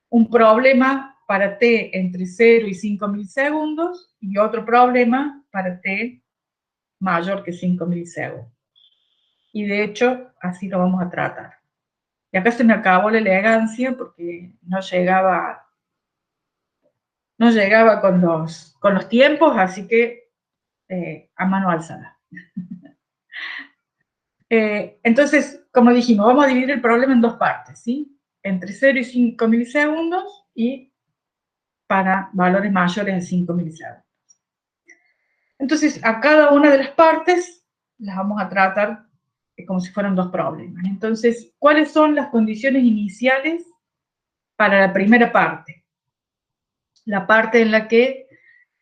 Speaker 1: Un problema para t entre 0 y 5 milisegundos y otro problema para t mayor que 5 milisegundos. Y de hecho, así lo vamos a tratar. Y acá se me acabó la elegancia porque no llegaba con los tiempos, así que a mano alzada. Entonces, como dijimos, vamos a dividir el problema en dos partes, ¿sí? Entre 0 y 5 milisegundos y para valores mayores de 5 milisegundos. Entonces, a cada una de las partes las vamos a tratar como si fueran dos problemas. Entonces, ¿cuáles son las condiciones iniciales para la primera parte? La parte en la que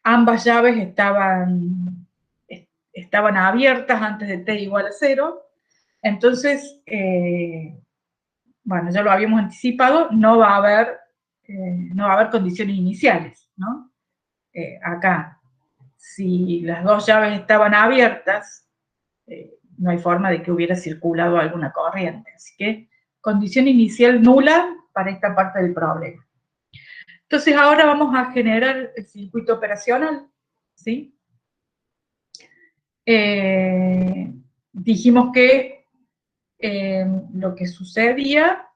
Speaker 1: ambas llaves estaban abiertas antes de t igual a 0. Entonces, bueno, ya lo habíamos anticipado, no va a haber condiciones iniciales, ¿no? Acá, si las dos llaves estaban abiertas, no hay forma de que hubiera circulado alguna corriente. Así que, condición inicial nula para esta parte del problema. Entonces, ahora vamos a generar el circuito operacional, ¿sí? Dijimos que lo que sucedía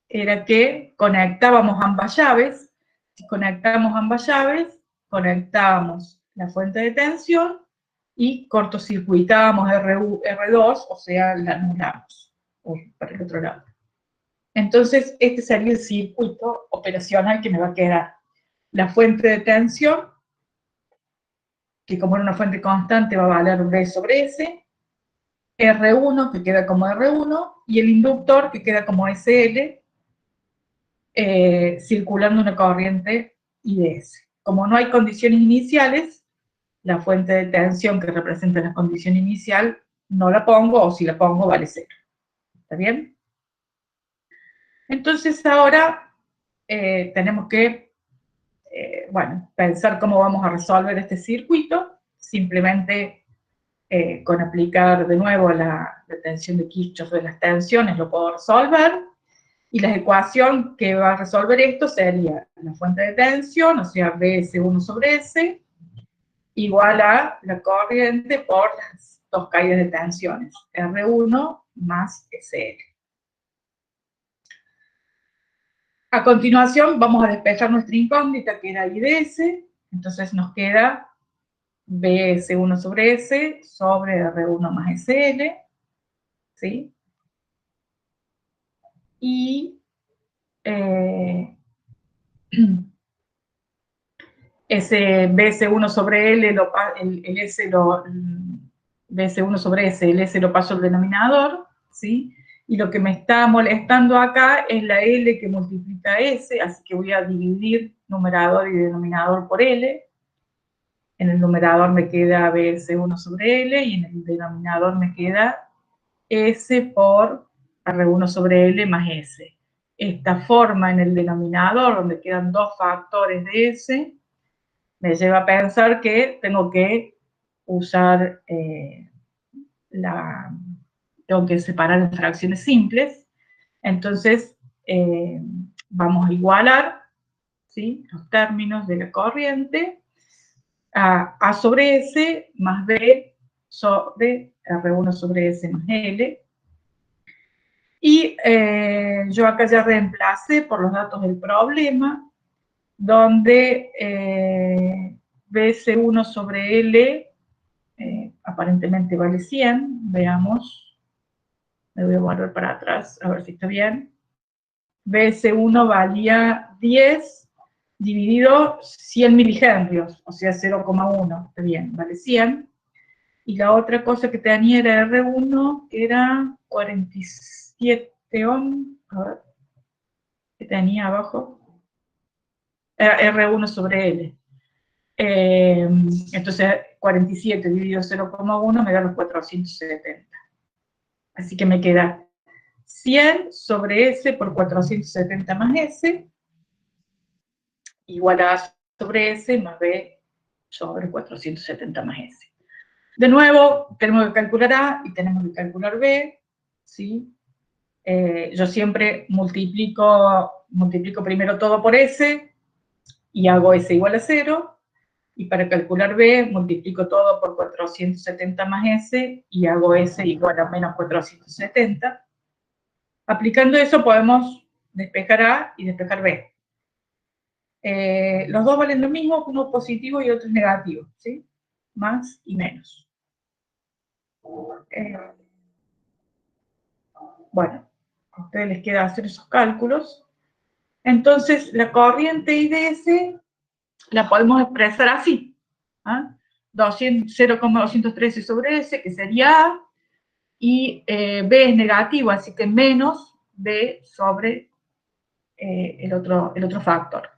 Speaker 1: era que conectábamos ambas llaves. Si conectamos ambas llaves, conectábamos la fuente de tensión y cortocircuitábamos R2, o sea, la anulamos. Para el otro lado. Entonces, este sería el circuito operacional que me va a quedar. La fuente de tensión, que como era una fuente constante va a valer V sobre S, R1, que queda como R1, y el inductor que queda como SL, circulando una corriente IDS. Como no hay condiciones iniciales, la fuente de tensión que representa la condición inicial no la pongo, o si la pongo vale 0. ¿Está bien? Entonces ahora tenemos que, bueno, pensar cómo vamos a resolver este circuito. Simplemente con aplicar de nuevo la tensión de Kirchhoff de las tensiones lo puedo resolver. Y la ecuación que va a resolver esto sería la fuente de tensión, o sea, BS1 sobre S, igual a la corriente por las dos caídas de tensiones, R1 más SL. A continuación vamos a despejar nuestra incógnita, que era IDS, entonces nos queda BS1 sobre S sobre R1 más SL, ¿sí? Y ese BS1 sobre L, el S BS1 sobre S, el S lo paso al denominador, ¿sí? Y lo que me está molestando acá es la L que multiplica S, así que voy a dividir numerador y denominador por L. En el numerador me queda BS1 sobre L, y en el denominador me queda S por R1 sobre L más S. Esta forma en el denominador, donde quedan dos factores de S, me lleva a pensar que tengo que usar tengo que separar en fracciones simples. Entonces, vamos a igualar, ¿sí?, los términos de la corriente a sobre S más B sobre R1 sobre S más L. Y yo acá ya reemplacé por los datos del problema, donde BS1 sobre L aparentemente vale 100, veamos, me voy a volver para atrás a ver si está bien. BS1 valía 10 dividido 100 milihenrios, o sea 0,1, está bien, vale 100. Y la otra cosa que tenía era R1, que era 47 ohm, a ver, ¿qué tenía abajo? R1 sobre L. Entonces 47 dividido 0,1 me da los 470. Así que me queda 100 sobre S por 470 más S, igual a A sobre S más B sobre 470 más S. De nuevo, tenemos que calcular A y tenemos que calcular B, ¿sí? Yo siempre multiplico primero todo por S y hago S igual a 0. Y para calcular B, multiplico todo por 470 más S y hago S igual a menos 470. Aplicando eso podemos despejar A y despejar B. Los dos valen lo mismo, uno positivo y otro negativo, ¿sí? Más y menos. Bueno, a ustedes les queda hacer esos cálculos. Entonces, la corriente IDS la podemos expresar así. 0,213 sobre S, que sería A, y B es negativo, así que menos B sobre el otro factor.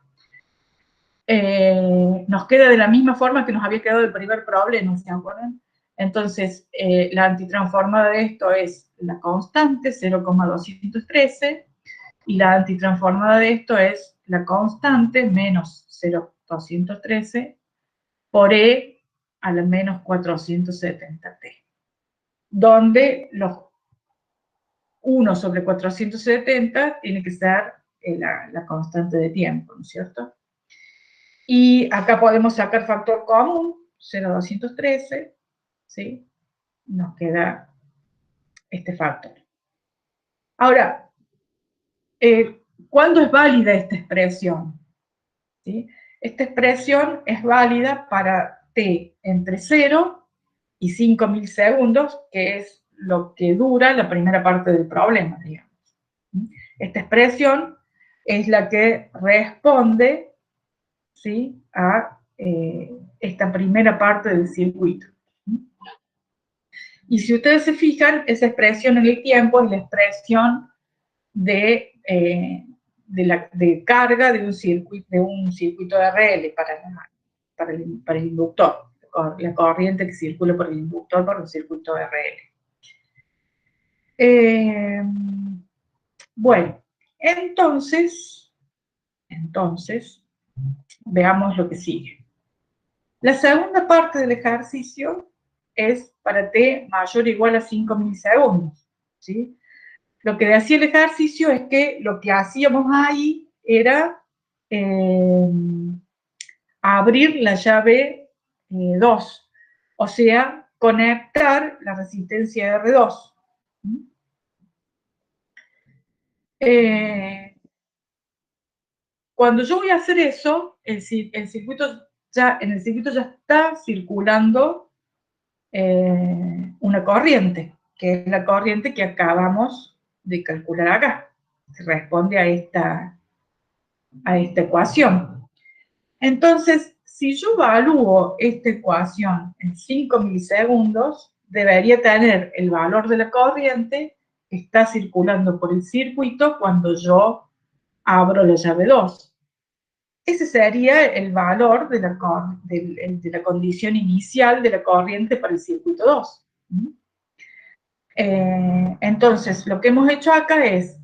Speaker 1: Nos queda de la misma forma que nos había quedado el primer problema, ¿se acuerdan? Entonces, la antitransformada de esto es la constante, 0,213, y la antitransformada de esto es la constante, menos 0,213, por E a la menos 470t, donde los 1 sobre 470 tiene que ser la constante de tiempo, ¿no es cierto? Y acá podemos sacar factor común, 0,213, ¿sí? Nos queda este factor. Ahora, ¿cuándo es válida esta expresión? ¿Sí? Esta expresión es válida para t entre 0 y 5 milisegundos, que es lo que dura la primera parte del problema, digamos. Esta expresión es la que responde, ¿sí?, a esta primera parte del circuito. Y si ustedes se fijan, esa expresión en el tiempo es la expresión de carga de un circuito de RL para el inductor, la corriente que circula por el inductor por un circuito de RL. Bueno, entonces, veamos lo que sigue. La segunda parte del ejercicio es para t mayor o igual a 5 milisegundos, ¿sí? Lo que decía el ejercicio es que lo que hacíamos ahí era abrir la llave 2, o sea, conectar la resistencia R2. Cuando yo voy a hacer eso, en el circuito ya está circulando una corriente, que es la corriente que acabamos de calcular acá, que responde a esta ecuación. Entonces, si yo evalúo esta ecuación en 5 milisegundos, debería tener el valor de la corriente que está circulando por el circuito cuando yo abro la llave 2. Ese sería el valor de la condición inicial de la corriente para el circuito 2. Entonces, lo que hemos hecho acá es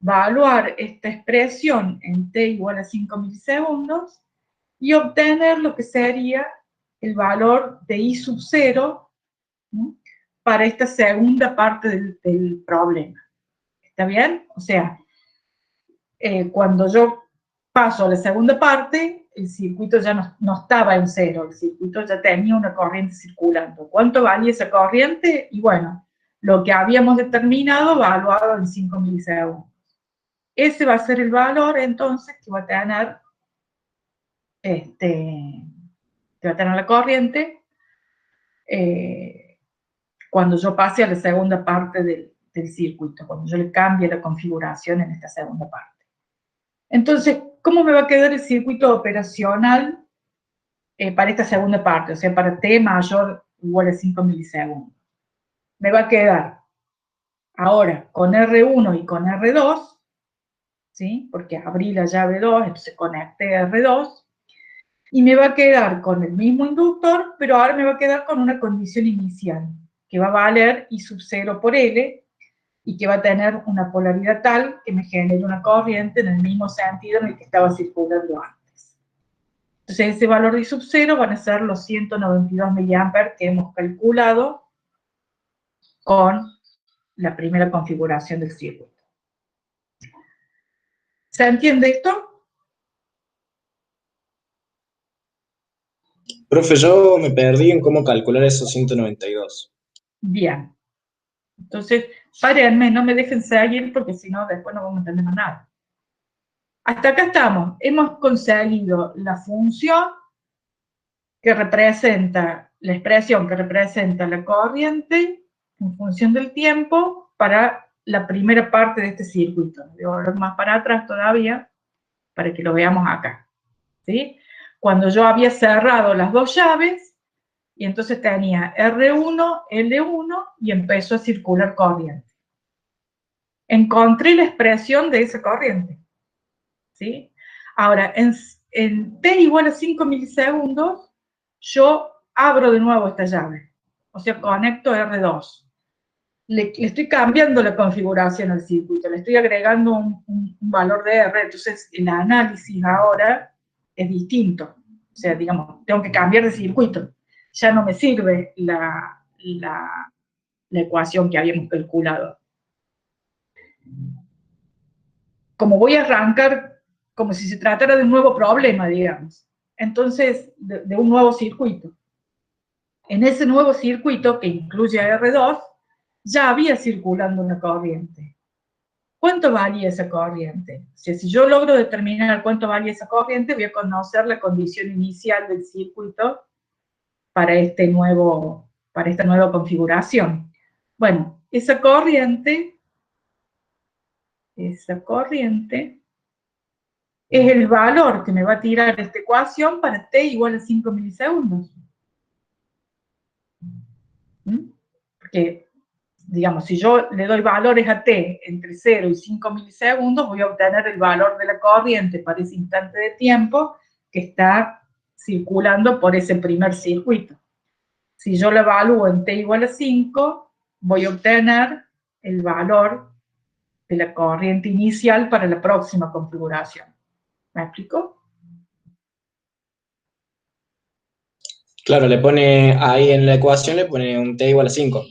Speaker 1: evaluar esta expresión en t igual a 5 milisegundos y obtener lo que sería el valor de I sub 0 para esta segunda parte del problema. ¿Está bien? O sea, cuando yo paso a la segunda parte, el circuito ya no estaba en cero, el circuito ya tenía una corriente circulando. ¿Cuánto valía esa corriente? Y bueno, lo que habíamos determinado evaluado en 5 milisegundos. Ese va a ser el valor, entonces, que va a tener la corriente cuando yo pase a la segunda parte del circuito, cuando yo le cambie la configuración en esta segunda parte. Entonces, ¿cómo me va a quedar el circuito operacional para esta segunda parte? O sea, para t mayor o igual a 5 milisegundos. Me va a quedar ahora con R1 y con R2, ¿sí? Porque abrí la llave 2, entonces conecté R2, y me va a quedar con el mismo inductor, pero ahora me va a quedar con una condición inicial, que va a valer I sub 0 por L, y que va a tener una polaridad tal que me genere una corriente en el mismo sentido en el que estaba circulando antes. Entonces, ese valor de I sub 0 van a ser los 192 miliamperes que hemos calculado con la primera configuración del circuito. ¿Se entiende esto?
Speaker 2: Profe, yo me perdí en cómo calcular esos 192.
Speaker 1: Bien. Entonces, párenme, no me dejen seguir porque si no, después no vamos a entender nada. Hasta acá estamos. Hemos conseguido la función que representa, la expresión que representa la corriente en función del tiempo para la primera parte de este circuito. Voy a volver más para atrás todavía para que lo veamos acá. ¿Sí? Cuando yo había cerrado las dos llaves, y entonces tenía R1, L1 y empezó a circular corriente. Encontré la expresión de esa corriente. ¿Sí? Ahora, en t igual a 5 milisegundos, yo abro de nuevo esta llave. O sea, conecto R2. Le estoy cambiando la configuración al circuito, le estoy agregando un valor de R, entonces el análisis ahora es distinto. O sea, digamos, tengo que cambiar de circuito. Ya no me sirve la ecuación que habíamos calculado. Como voy a arrancar como si se tratara de un nuevo problema, digamos. Entonces, de un nuevo circuito. En ese nuevo circuito, que incluye a R2, ya había circulando una corriente. ¿Cuánto valía esa corriente? O sea, si yo logro determinar cuánto valía esa corriente, voy a conocer la condición inicial del circuito para esta nueva configuración. Bueno, esa corriente es el valor que me va a tirar esta ecuación para t igual a 5 milisegundos. que, digamos, si yo le doy valores a t entre 0 y 5 milisegundos, voy a obtener el valor de la corriente para ese instante de tiempo que está circulando por ese primer circuito. Si yo lo evalúo en t igual a 5, voy a obtener el valor de la corriente inicial para la próxima configuración. ¿Me explico?
Speaker 2: Claro, le pone ahí en la ecuación, le pone un t igual a 5.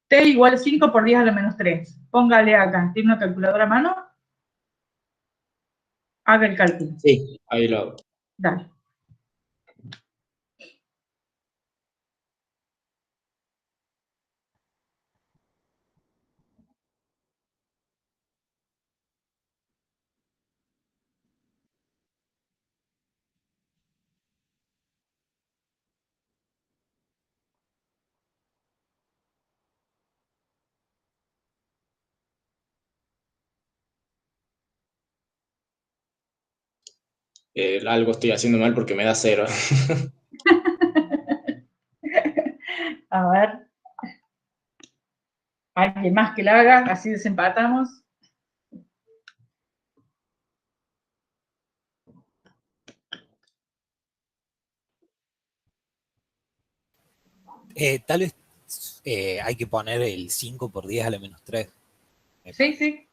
Speaker 1: T igual a 5 por 10 a la menos 3. Póngale acá, ¿tiene una calculadora a mano? Haga el cálculo.
Speaker 2: Sí, ahí lo hago.
Speaker 1: Dale.
Speaker 2: Algo estoy haciendo mal porque me da 0.
Speaker 1: A ver. ¿Alguien más que la haga? Así desempatamos.
Speaker 4: Tal vez hay que poner el 5 por 10 a la menos 3.
Speaker 1: Sí, sí.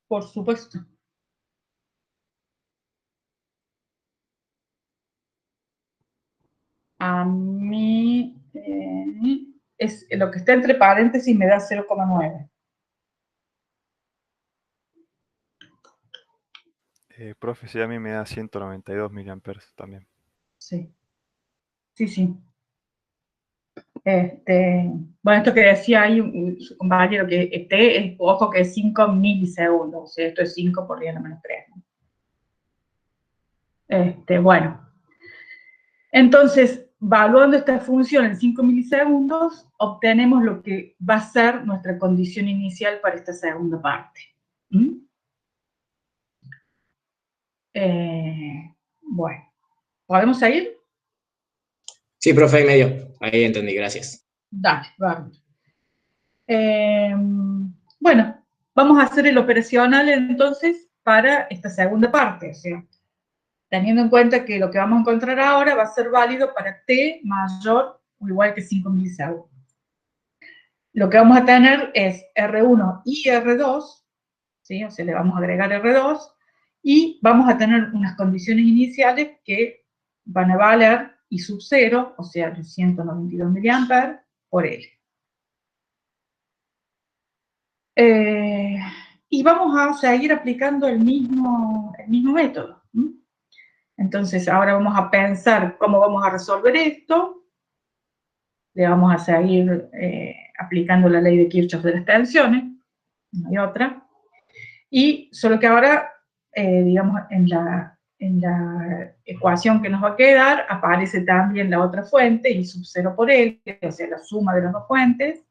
Speaker 1: Por supuesto. A mí es lo que está entre paréntesis me da 0,9.
Speaker 5: Profe, sí, a mí me da 192 miliamperes también.
Speaker 1: Sí. Sí, sí. Bueno, esto que decía ahí su compañero, que T es, ojo, que es 5 milisegundos. O sea, esto es 5 por 10 a la menos 3. Bueno. Entonces, evaluando esta función en 5 milisegundos, obtenemos lo que va a ser nuestra condición inicial para esta segunda parte. Bueno, ¿podemos seguir?
Speaker 2: Sí, profe, ahí medio. Ahí entendí, gracias.
Speaker 1: Dale, vamos. Bueno, vamos a hacer el operacional entonces para esta segunda parte, o sea, teniendo en cuenta que lo que vamos a encontrar ahora va a ser válido para t mayor o igual que 5 milisegundos. Lo que vamos a tener es R1 y R2, ¿sí? O sea, le vamos a agregar R2, y vamos a tener unas condiciones iniciales que van a valer I sub 0, o sea, los 192 mA por L. Y vamos a seguir aplicando el mismo método. Entonces, ahora vamos a pensar cómo vamos a resolver esto. Le vamos a seguir aplicando la ley de Kirchhoff de las tensiones, no hay otra. Y solo que ahora, digamos, en la ecuación que nos va a quedar, aparece también la otra fuente, I sub 0 por L, o sea, la suma de las dos fuentes,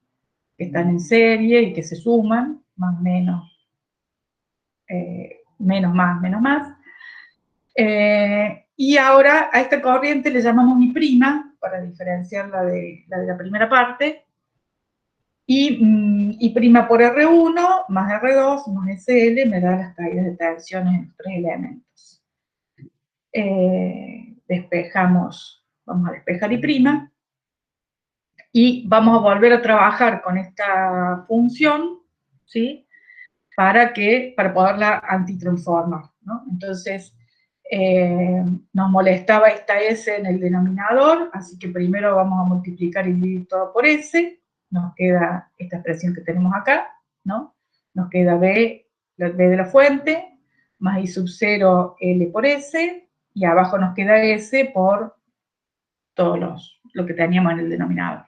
Speaker 1: que están en serie y que se suman, más menos, menos más, menos más. Y ahora a esta corriente le llamamos I', para diferenciarla de la primera parte, y I' por R1 más R2 más SL me da las caídas de tensiones en los tres elementos. Despejamos, vamos a despejar I', y vamos a volver a trabajar con esta función, ¿sí? Para poderla antitransformar, ¿no? Entonces, nos molestaba esta S en el denominador, así que primero vamos a multiplicar y dividir todo por S, nos queda esta expresión que tenemos acá, ¿no? Nos queda B de la fuente, más I sub 0 L por S, y abajo nos queda S por todo lo que teníamos en el denominador.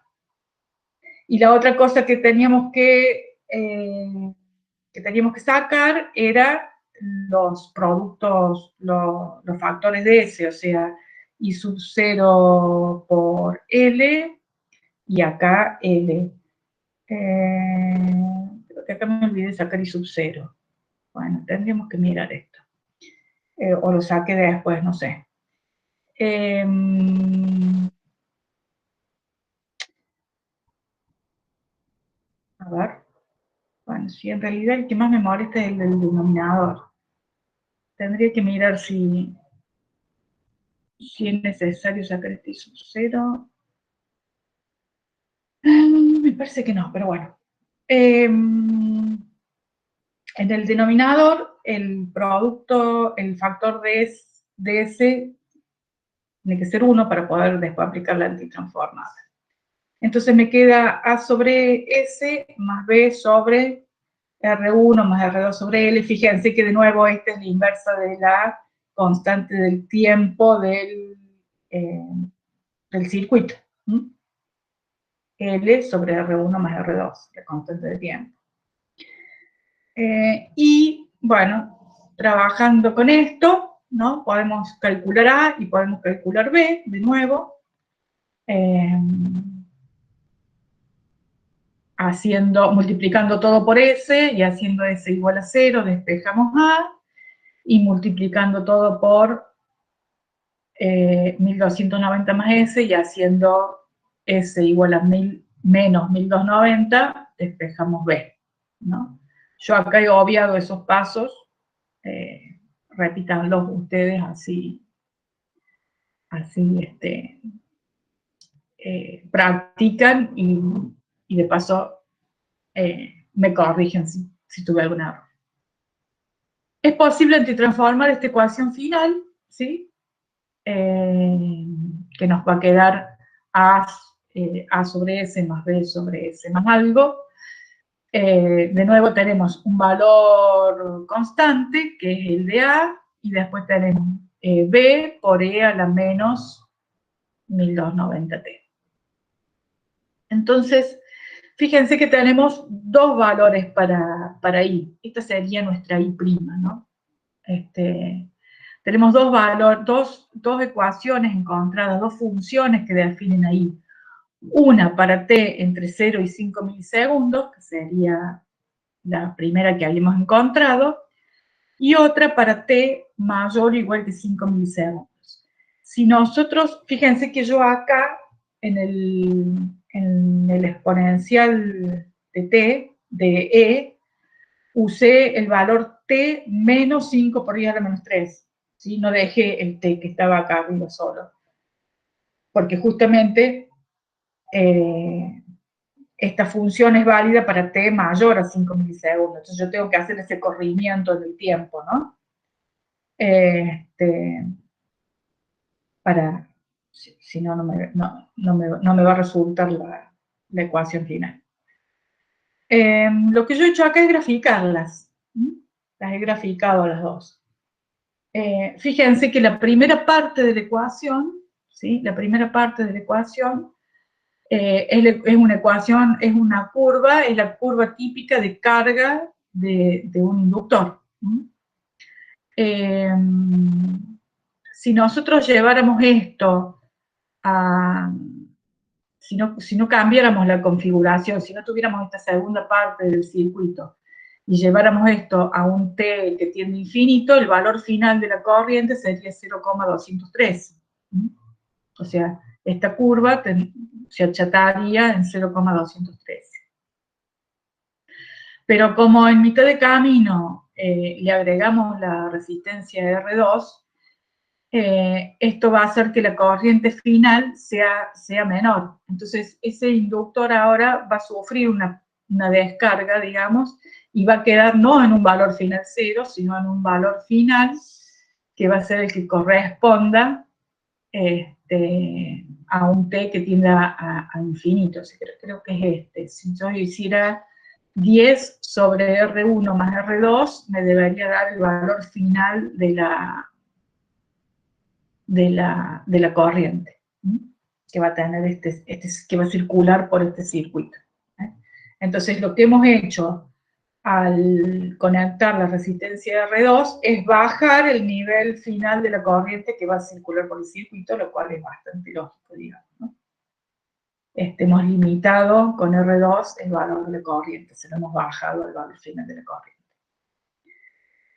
Speaker 1: Y la otra cosa que teníamos que sacar era los productos, los factores de S, o sea, I sub 0 por L, y acá L. Creo que acá me olvidé de sacar I sub 0. Bueno, tendríamos que mirar esto. O lo saqué después, no sé. A ver. Bueno, sí, en realidad el que más me molesta es el del denominador. Tendría que mirar si es necesario sacar este sub 0. Me parece que no, pero bueno. En el denominador, el producto, el factor DS tiene que ser 1 para poder después aplicar la antitransformada. Entonces me queda A sobre S más B sobre R1 más R2 sobre L. Fíjense que de nuevo esta es la inversa de la constante del tiempo del circuito. L sobre R1 más R2, la constante de tiempo. Y bueno, trabajando con esto, ¿no? Podemos calcular A y podemos calcular B de nuevo. Multiplicando todo por S y haciendo S igual a 0, despejamos A, y multiplicando todo por 1290 más S y haciendo S igual a menos 1290, despejamos B, ¿no? Yo acá he obviado esos pasos, repítanlos ustedes así practican y de paso me corrigen si tuve algún error. Es posible antitransformar esta ecuación final, ¿sí? Que nos va a quedar A sobre S más B sobre S más algo. De nuevo tenemos un valor constante, que es el de A, y después tenemos B por E a la menos 1290T. Entonces, fíjense que tenemos dos valores para I. Esta sería nuestra I', ¿no? Tenemos dos ecuaciones encontradas, dos funciones que definen ahí. Una para t entre 0 y 5 milisegundos, que sería la primera que habíamos encontrado, y otra para t mayor o igual que 5 milisegundos. Si nosotros, fíjense que yo acá, en el exponencial de t, de e, usé el valor t menos 5 por 10 a la menos 3. ¿Sí? No dejé el t que estaba acá arriba solo. Porque justamente esta función es válida para t mayor a 5 milisegundos. Entonces yo tengo que hacer ese corrimiento del tiempo, ¿no? Si no, no me va a resultar la ecuación final. Lo que yo he hecho acá es graficarlas. Las he graficado a las dos. Fíjense que la primera parte de la ecuación, ¿sí? La primera parte de la ecuación es una ecuación, es una curva, es la curva típica de carga de un inductor. Si nosotros lleváramos esto a... Si no cambiáramos la configuración, si no tuviéramos esta segunda parte del circuito y lleváramos esto a un t que tiende a infinito, el valor final de la corriente sería 0,213. O sea, esta curva se achataría en 0,213. Pero como en mitad de camino le agregamos la resistencia R2, esto va a hacer que la corriente final sea menor. Entonces, ese inductor ahora va a sufrir una descarga, digamos, y va a quedar no en un valor final 0, sino en un valor final que va a ser el que corresponda a un t que tienda a infinito. O sea, creo que es este. Si yo hiciera 10 sobre R1 más R2, me debería dar el valor final de la corriente, que va a tener que va a circular por este circuito. Entonces, lo que hemos hecho al conectar la resistencia R2 es bajar el nivel final de la corriente que va a circular por el circuito, lo cual es bastante lógico, digamos, ¿no? Hemos limitado con R2 el valor de la corriente, se lo hemos bajado al valor final de la corriente.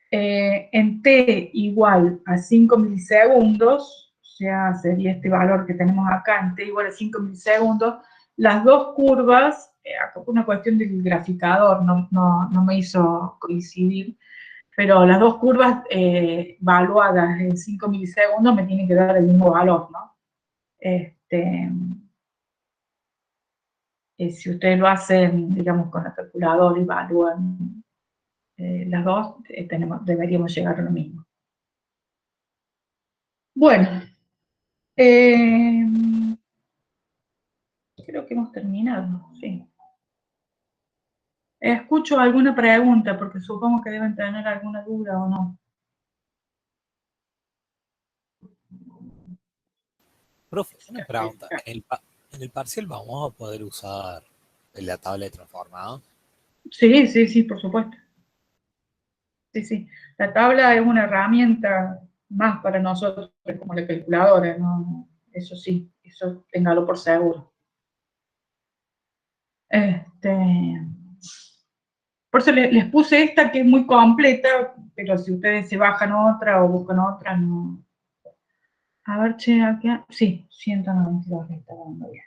Speaker 1: En t igual a 5 milisegundos, o sea, sería este valor que tenemos acá, en t igual a 5 milisegundos, las dos curvas acá fue una cuestión del graficador, no me hizo coincidir, pero las dos curvas evaluadas en 5 milisegundos me tienen que dar el mismo valor, ¿no? Si ustedes lo hacen, digamos, con la calculadora y evalúan las dos, deberíamos llegar a lo mismo. Bueno, creo que hemos terminado, sí. Escucho alguna pregunta, porque supongo que deben tener alguna duda o no.
Speaker 4: Profe, una pregunta. En el parcial vamos a poder usar la tabla de transformado.
Speaker 1: Sí, sí, sí, por supuesto. Sí, sí. La tabla es una herramienta más para nosotros, como la calculadora, ¿no? Eso sí, eso téngalo por seguro. Por eso les puse esta que es muy completa, pero si ustedes se bajan otra o buscan otra, no. A ver, che, aquí. Sí, 192 está dando bien.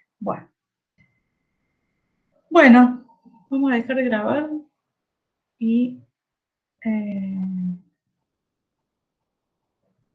Speaker 1: Bueno, vamos a dejar de grabar y